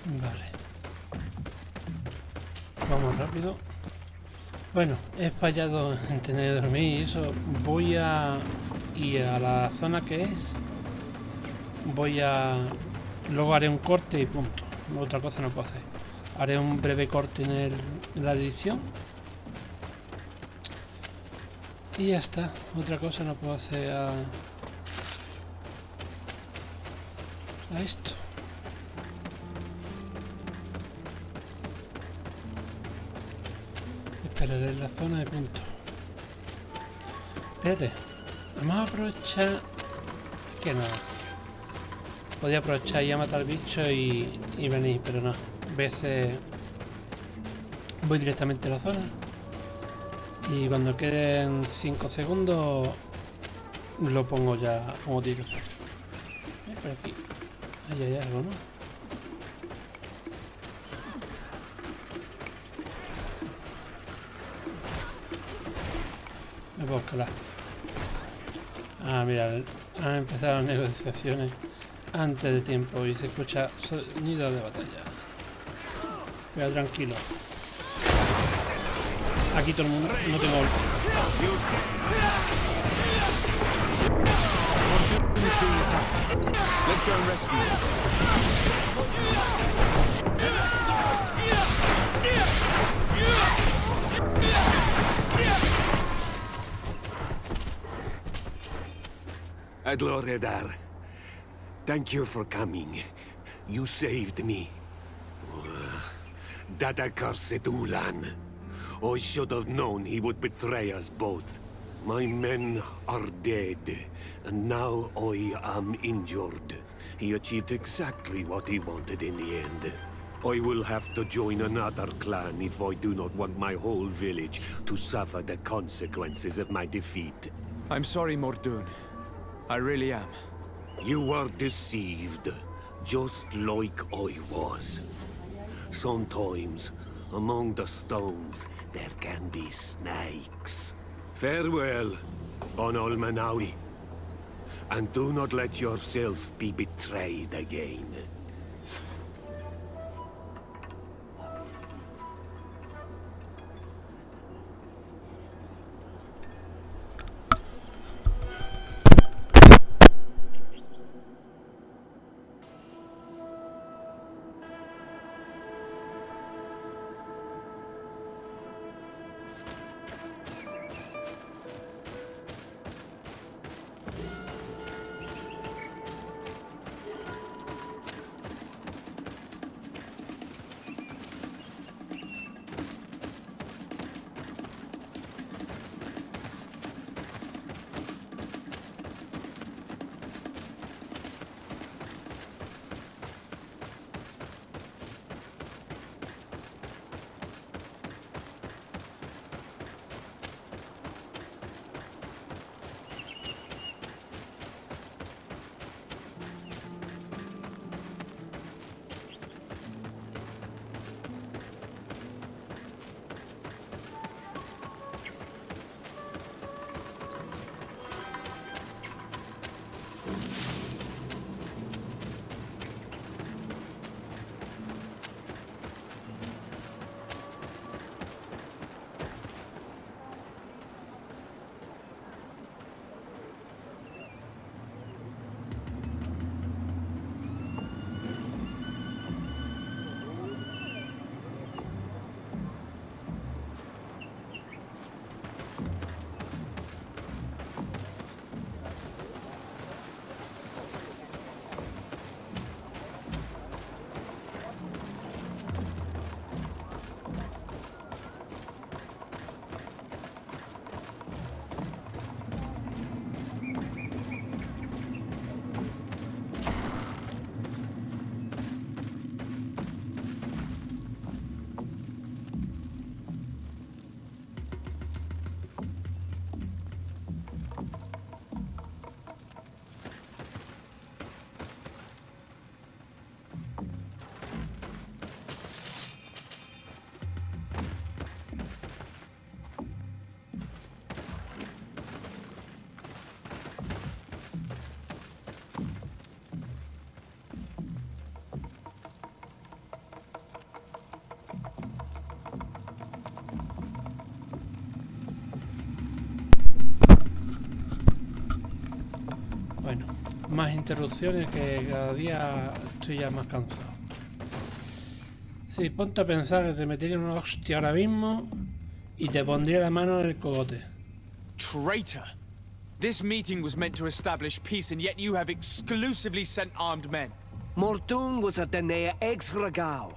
Vale. Vamos rápido. Bueno, he fallado en tener que dormir y eso. Voy a ir a la zona que es. Luego haré un corte y punto. Otra cosa no puedo hacer. Haré un breve corte en la edición. Y ya está. Otra cosa no puedo hacer a esto. Esperaré en la zona de punto. Espérate. Vamos a aprovechar... Que nada. Podía aprovechar y a matar bichos y venir, pero no. A veces voy directamente a la zona. Y cuando queden 5 segundos lo pongo ya como tiene que ser. Por aquí. Ahí hay algo, ¿no? Me puedo escalar. Ah, mira, han empezado las negociaciones antes de tiempo y se escucha sonido de batalla. Pero tranquilo. Aquí todo el mundo, no tengo golpe. Let's go and rescue him. Adloredar, thank you for coming. You saved me. That accursed Ulan. I should have known he would betray us both. My men are dead, and now I am injured. He achieved exactly what he wanted in the end. I will have to join another clan if I do not want my whole village to suffer the consequences of my defeat. I'm sorry, Mordun. I really am. You were deceived, just like I was. Sometimes, among the stones, there can be snakes. Farewell, Bon Olmenawi. And do not let yourself be betrayed again. más interrupciones, que cada día estoy ya más cansado. Sí, ponte a pensar que te metería una hostia ahora mismo y te pondría la mano en el cogote. Traitor! This meeting was meant to establish peace, and yet you have exclusively sent armed men. Mortun was a Danea ex-Regao.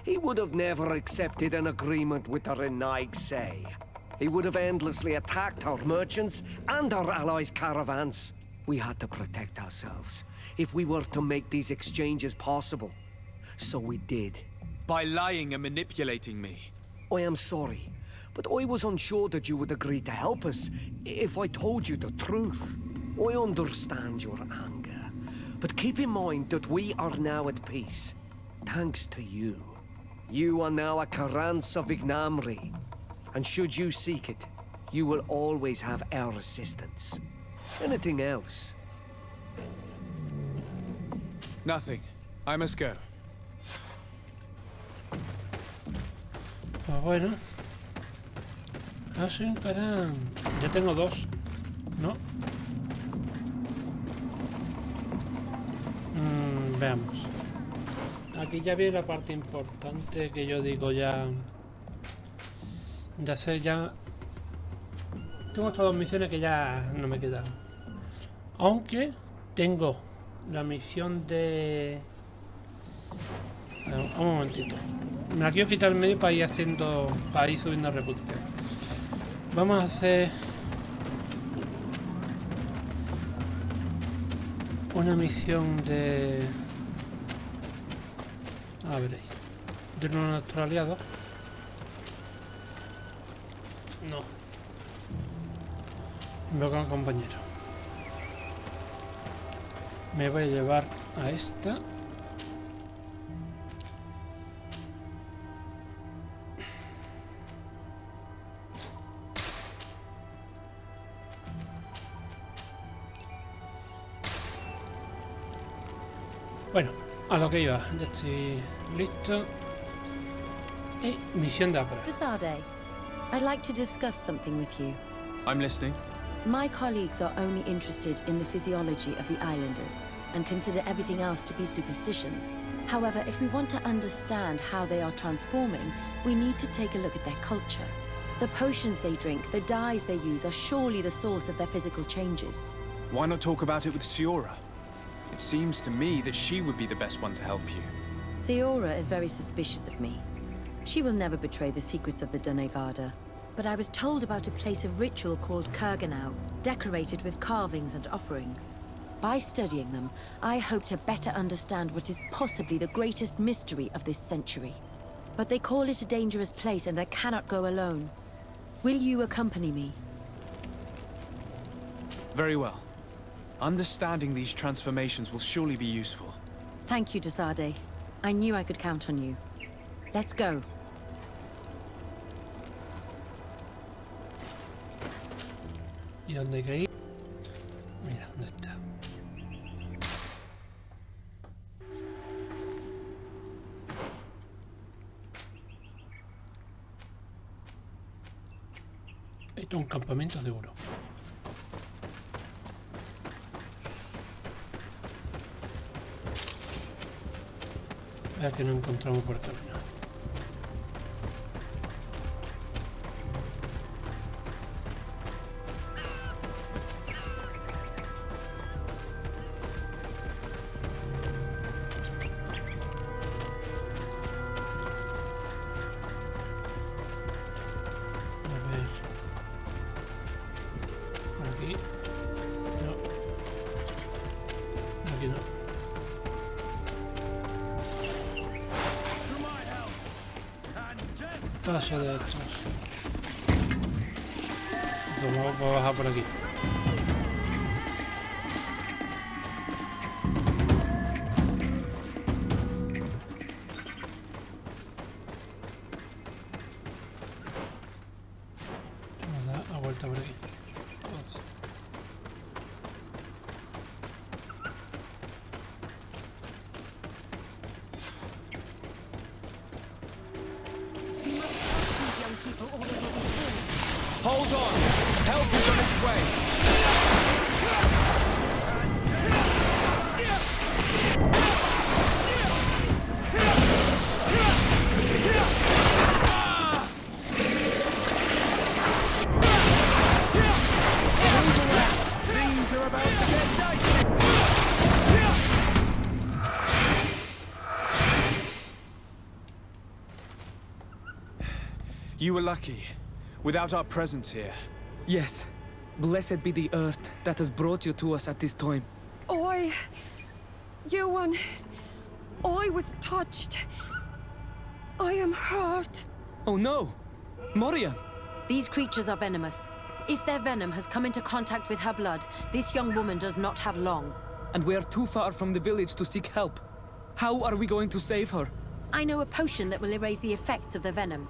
He would have never accepted an agreement with the Renaigse. He would have endlessly attacked our merchants and our allies' caravans. We had to protect ourselves if we were to make these exchanges possible. So we did. By lying and manipulating me. I am sorry, but I was unsure that you would agree to help us if I told you the truth. I understand your anger, but keep in mind that we are now at peace, thanks to you. You are now a Karans of Ignamri, and should you seek it, you will always have our assistance. Anything else? Nothing. I must go. Pues bueno. Así encaran. Ya tengo dos, ¿no? Veamos. Aquí ya viene la parte importante que yo digo ya. Ya sé, ya. Tengo estas dos misiones que ya no me quedan. Aunque tengo la misión de. Un momentito. Me la quiero quitar en medio para ir haciendo. Para ir subiendo reputación. Vamos a hacer. Una misión de. A ver ahí. De nuestro aliado. No. Veo con el compañero. Me voy a llevar a esta. Bueno, a lo que iba. Ya estoy listo. Y misión de Apra. Desade, I'd like to discuss something with you. I'm listening. My colleagues are only interested in the physiology of the islanders and consider everything else to be superstitions. However, if we want to understand how they are transforming, we need to take a look at their culture. The potions they drink, the dyes they use are surely the source of their physical changes. Why not talk about it with Siora? It seems to me that she would be the best one to help you. Siora is very suspicious of me. She will never betray the secrets of the Donegada. But I was told about a place of ritual called Kurganau, decorated with carvings and offerings. By studying them, I hope to better understand what is possibly the greatest mystery of this century. But they call it a dangerous place, and I cannot go alone. Will you accompany me? Very well. Understanding these transformations will surely be useful. Thank you, Desade. I knew I could count on you. Let's go. ¿Y dónde hay que ir? Mira, ¿dónde está? Esto es un campamento seguro. A ver que no encontramos por el camino. Paso de estos. Vamos a bajar por aquí. Vamos a dar la vuelta por aquí. Hold on! Help is on its way! You were lucky. Without our presence here. Yes. Blessed be the earth that has brought you to us at this time. Ewan, I was touched. I am hurt. Oh no! Morian! These creatures are venomous. If their venom has come into contact with her blood, this young woman does not have long. And we are too far from the village to seek help. How are we going to save her? I know a potion that will erase the effects of the venom.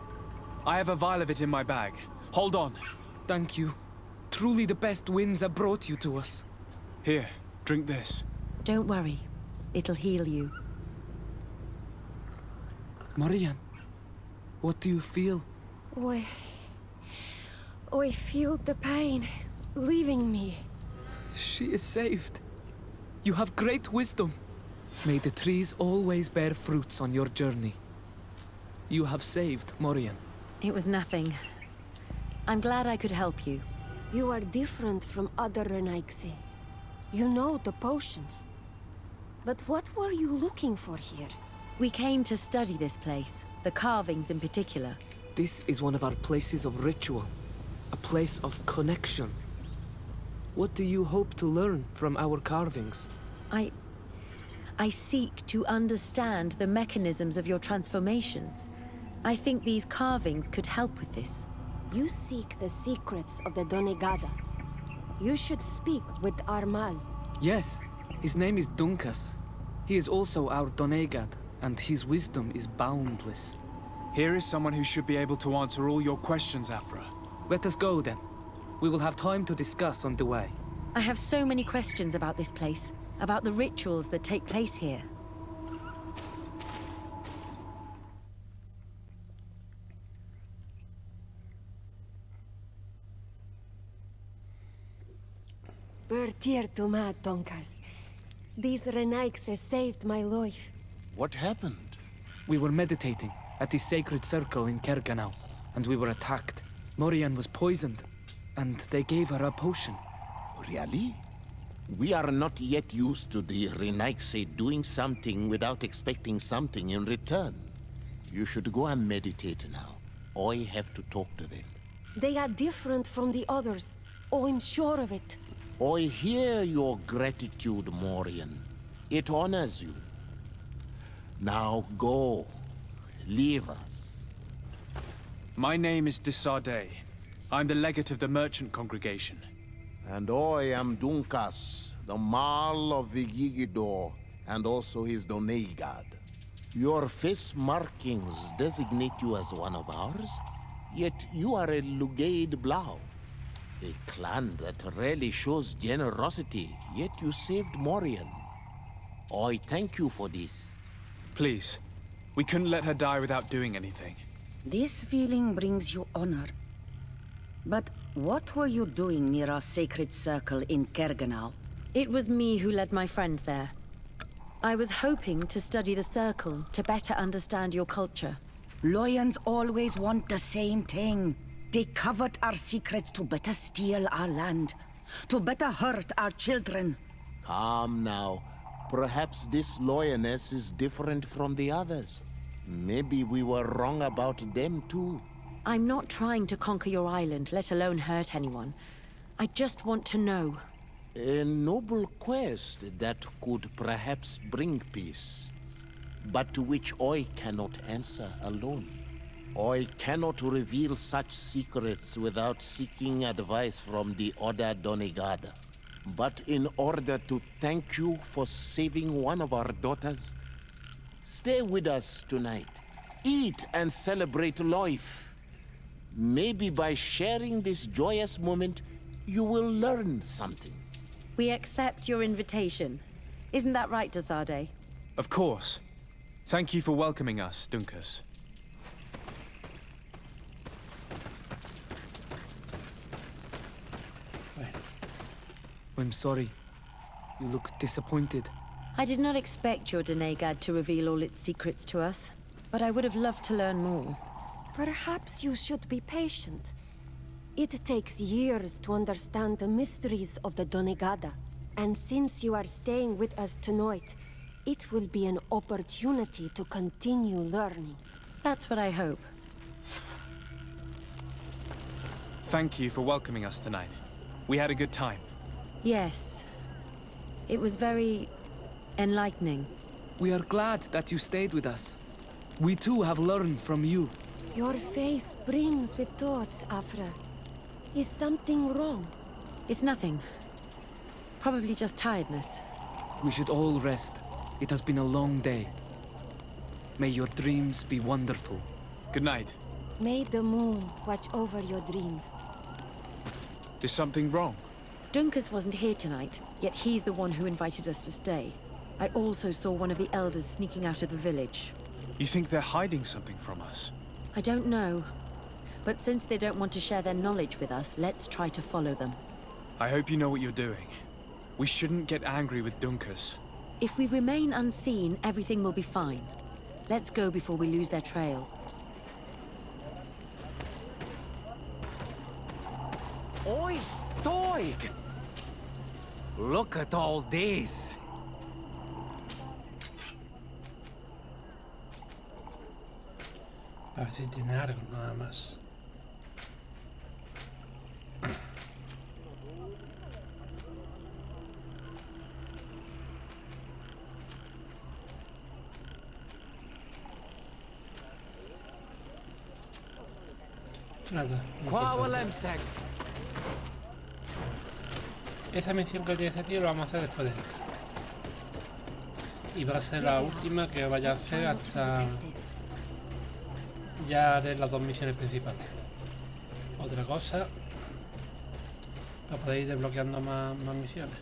I have a vial of it in my bag. Hold on. Thank you. Truly the best winds have brought you to us. Here, drink this. Don't worry. It'll heal you. Morian, what do you feel? I feel the pain leaving me. She is saved. You have great wisdom. May the trees always bear fruits on your journey. You have saved Morian. It was nothing. I'm glad I could help you. You are different from other Renaigse. You know the potions. But what were you looking for here? We came to study this place, the carvings in particular. This is one of our places of ritual. A place of connection. What do you hope to learn from our carvings? I seek to understand the mechanisms of your transformations. I think these carvings could help with this. You seek the secrets of the Donegada. You should speak with Armal. Yes, his name is Dunkas. He is also our Donegad, and his wisdom is boundless. Here is someone who should be able to answer all your questions, Afra. Let us go then. We will have time to discuss on the way. I have so many questions about this place, about the rituals that take place here. Bertir to ma, Donkas. These Renaigse saved my life. What happened? We were meditating at the sacred circle in Kerganau, and we were attacked. Morian was poisoned, and they gave her a potion. Really? We are not yet used to the Renaigse doing something without expecting something in return. You should go and meditate now. I have to talk to them. They are different from the others. Oh, I'm sure of it. I hear your gratitude, Morian. It honors you. Now go. Leave us. My name is Desardet. I'm the legate of the merchant congregation. And I am Dunkas, the Marl of the Gigidor, and also his Donegad. Your face markings designate you as one of ours, yet you are a Lugaid Blau. A clan that rarely shows generosity, yet you saved Morian. I thank you for this. Please, we couldn't let her die without doing anything. This feeling brings you honor. But what were you doing near our sacred circle in Kerganau? It was me who led my friends there. I was hoping to study the circle to better understand your culture. Lions always want the same thing. They covet our secrets to better steal our land, to better hurt our children. Calm now. Perhaps this lioness is different from the others. Maybe we were wrong about them too. I'm not trying to conquer your island, let alone hurt anyone. I just want to know. A noble quest that could perhaps bring peace, but to which I cannot answer alone. I cannot reveal such secrets without seeking advice from the Order Donegada. But in order to thank you for saving one of our daughters, stay with us tonight. Eat and celebrate life. Maybe by sharing this joyous moment, you will learn something. We accept your invitation. Isn't that right, Desardet? Of course. Thank you for welcoming us, Dunkas. I'm sorry. You look disappointed. I did not expect your Donegad to reveal all its secrets to us, but I would have loved to learn more. Perhaps you should be patient. It takes years to understand the mysteries of the Donegada. And since you are staying with us tonight, it will be an opportunity to continue learning. That's what I hope. Thank you for welcoming us tonight. We had a good time. Yes. It was very enlightening. We are glad that you stayed with us. We too have learned from you. Your face brims with thoughts, Afra. Is something wrong? It's nothing. Probably just tiredness. We should all rest. It has been a long day. May your dreams be wonderful. Good night. May the moon watch over your dreams. Is something wrong? Dunkus wasn't here tonight, yet he's the one who invited us to stay. I also saw one of the elders sneaking out of the village. You think they're hiding something from us? I don't know. But since they don't want to share their knowledge with us, let's try to follow them. I hope you know what you're doing. We shouldn't get angry with Dunkus. If we remain unseen, everything will be fine. Let's go before we lose their trail. Oi, Doig! Look at all this. A ver si tiene algo nada más. Nada. Esa misión que tiene ese tío lo vamos a hacer después de esto. Y va a ser la última que vaya a hacer hasta... Ya haré las dos misiones principales. Otra cosa, para poder ir desbloqueando más misiones.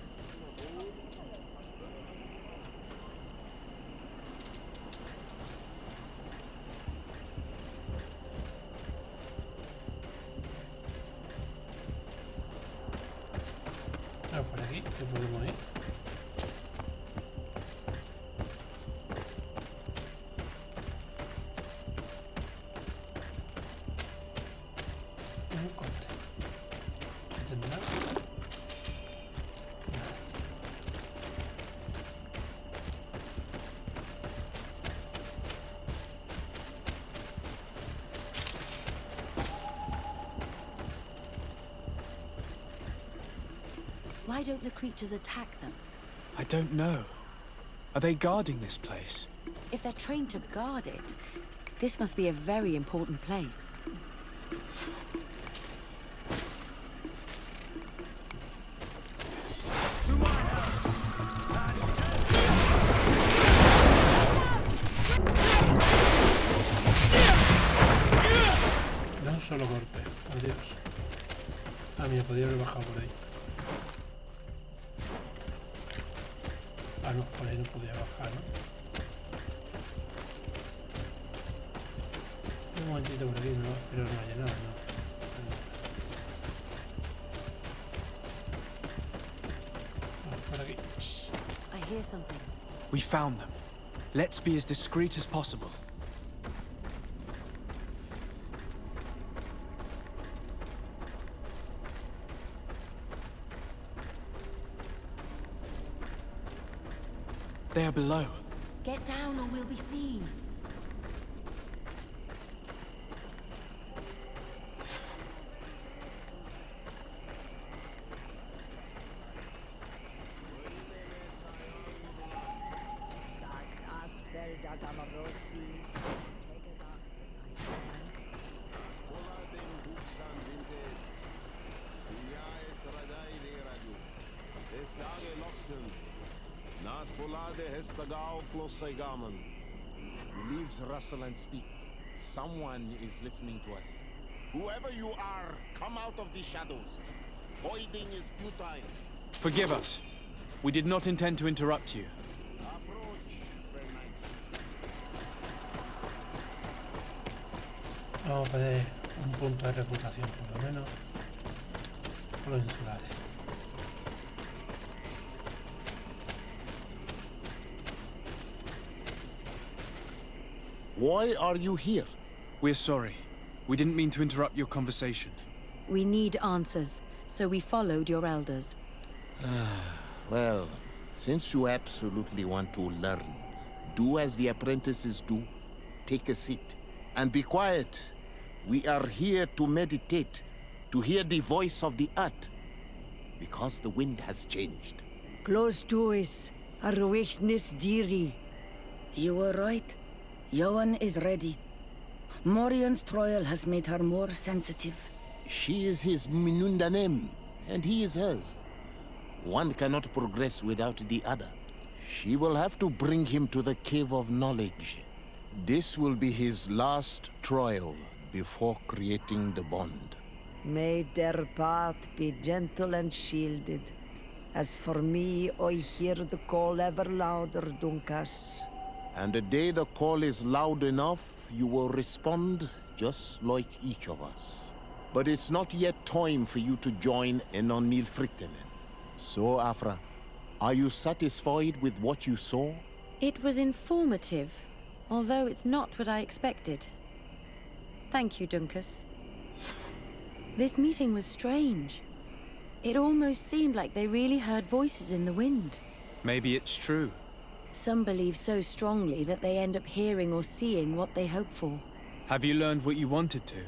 Por aquí, que podemos ir. Un corte. ¿Tendrá? Why don't the creatures attack them? I don't know. Are they guarding this place? If they're trained to guard it, this must be a very important place. Da un solo golpe. Adiós. Ah, mira, podría haber bajado por ahí. Ah, no, por ahí no podía bajar, ¿no? Un momentito por aquí, no, pero no haya nada, no. Vamos por aquí. Shh, I hear something. We found them. Let's be as discreet as possible. They are below. Get down or we'll be seen. Leaves rustle and speak. Someone is listening to us. Whoever you are, come out of the shadows. Voiding is futile. Forgive us. We did not intend to interrupt you. Approach, Bernice. Vamos a poner un punto de reputación por lo menos. Por los insulares. Why are you here? We're sorry. We didn't mean to interrupt your conversation. We need answers, so we followed your elders. Well, since you absolutely want to learn, do as the apprentices do. Take a seat and be quiet. We are here to meditate, to hear the voice of the earth, because the wind has changed. Close to us, our witness dearie. You were right. Johan is ready. Morian's trial has made her more sensitive. She is his Minundanem, and he is hers. One cannot progress without the other. She will have to bring him to the Cave of Knowledge. This will be his last trial before creating the bond. May their path be gentle and shielded. As for me, I hear the call ever louder, Dunkas. And the day the call is loud enough, you will respond just like each of us. But it's not yet time for you to join in on Milfriktenen. So, Afra, are you satisfied with what you saw? It was informative, although it's not what I expected. Thank you, Dunkas. This meeting was strange. It almost seemed like they really heard voices in the wind. Maybe it's true. Some believe so strongly that they end up hearing or seeing what they hope for. Have you learned what you wanted to?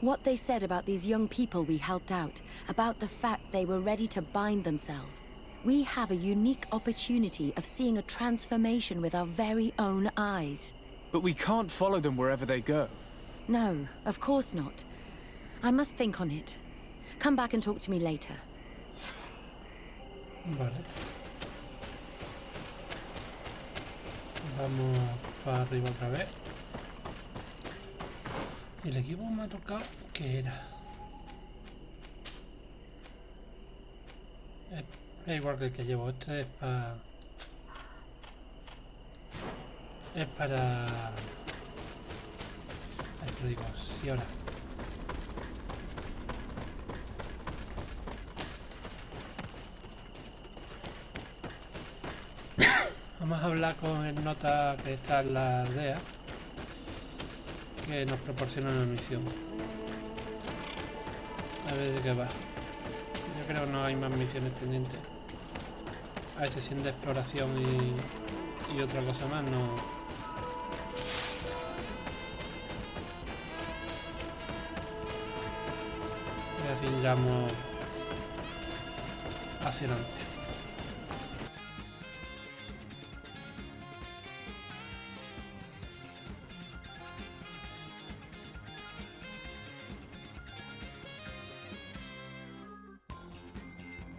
What they said about these young people we helped out, about the fact they were ready to bind themselves. We have a unique opportunity of seeing a transformation with our very own eyes. But we can't follow them wherever they go. No, of course not. I must think on it. Come back and talk to me later. Vale. Vamos para arriba otra vez. Y el equipo me ha tocado, ¿qué era? Es igual que el que llevo. Este es para... Es para... Esto lo digo, sí, ahora. Vamos a hablar con el nota que está en la aldea, que nos proporciona una misión. A ver de qué va. Yo creo que no hay más misiones pendientes. A sesión de exploración y otra cosa más no. Y así vamos hacia adelante.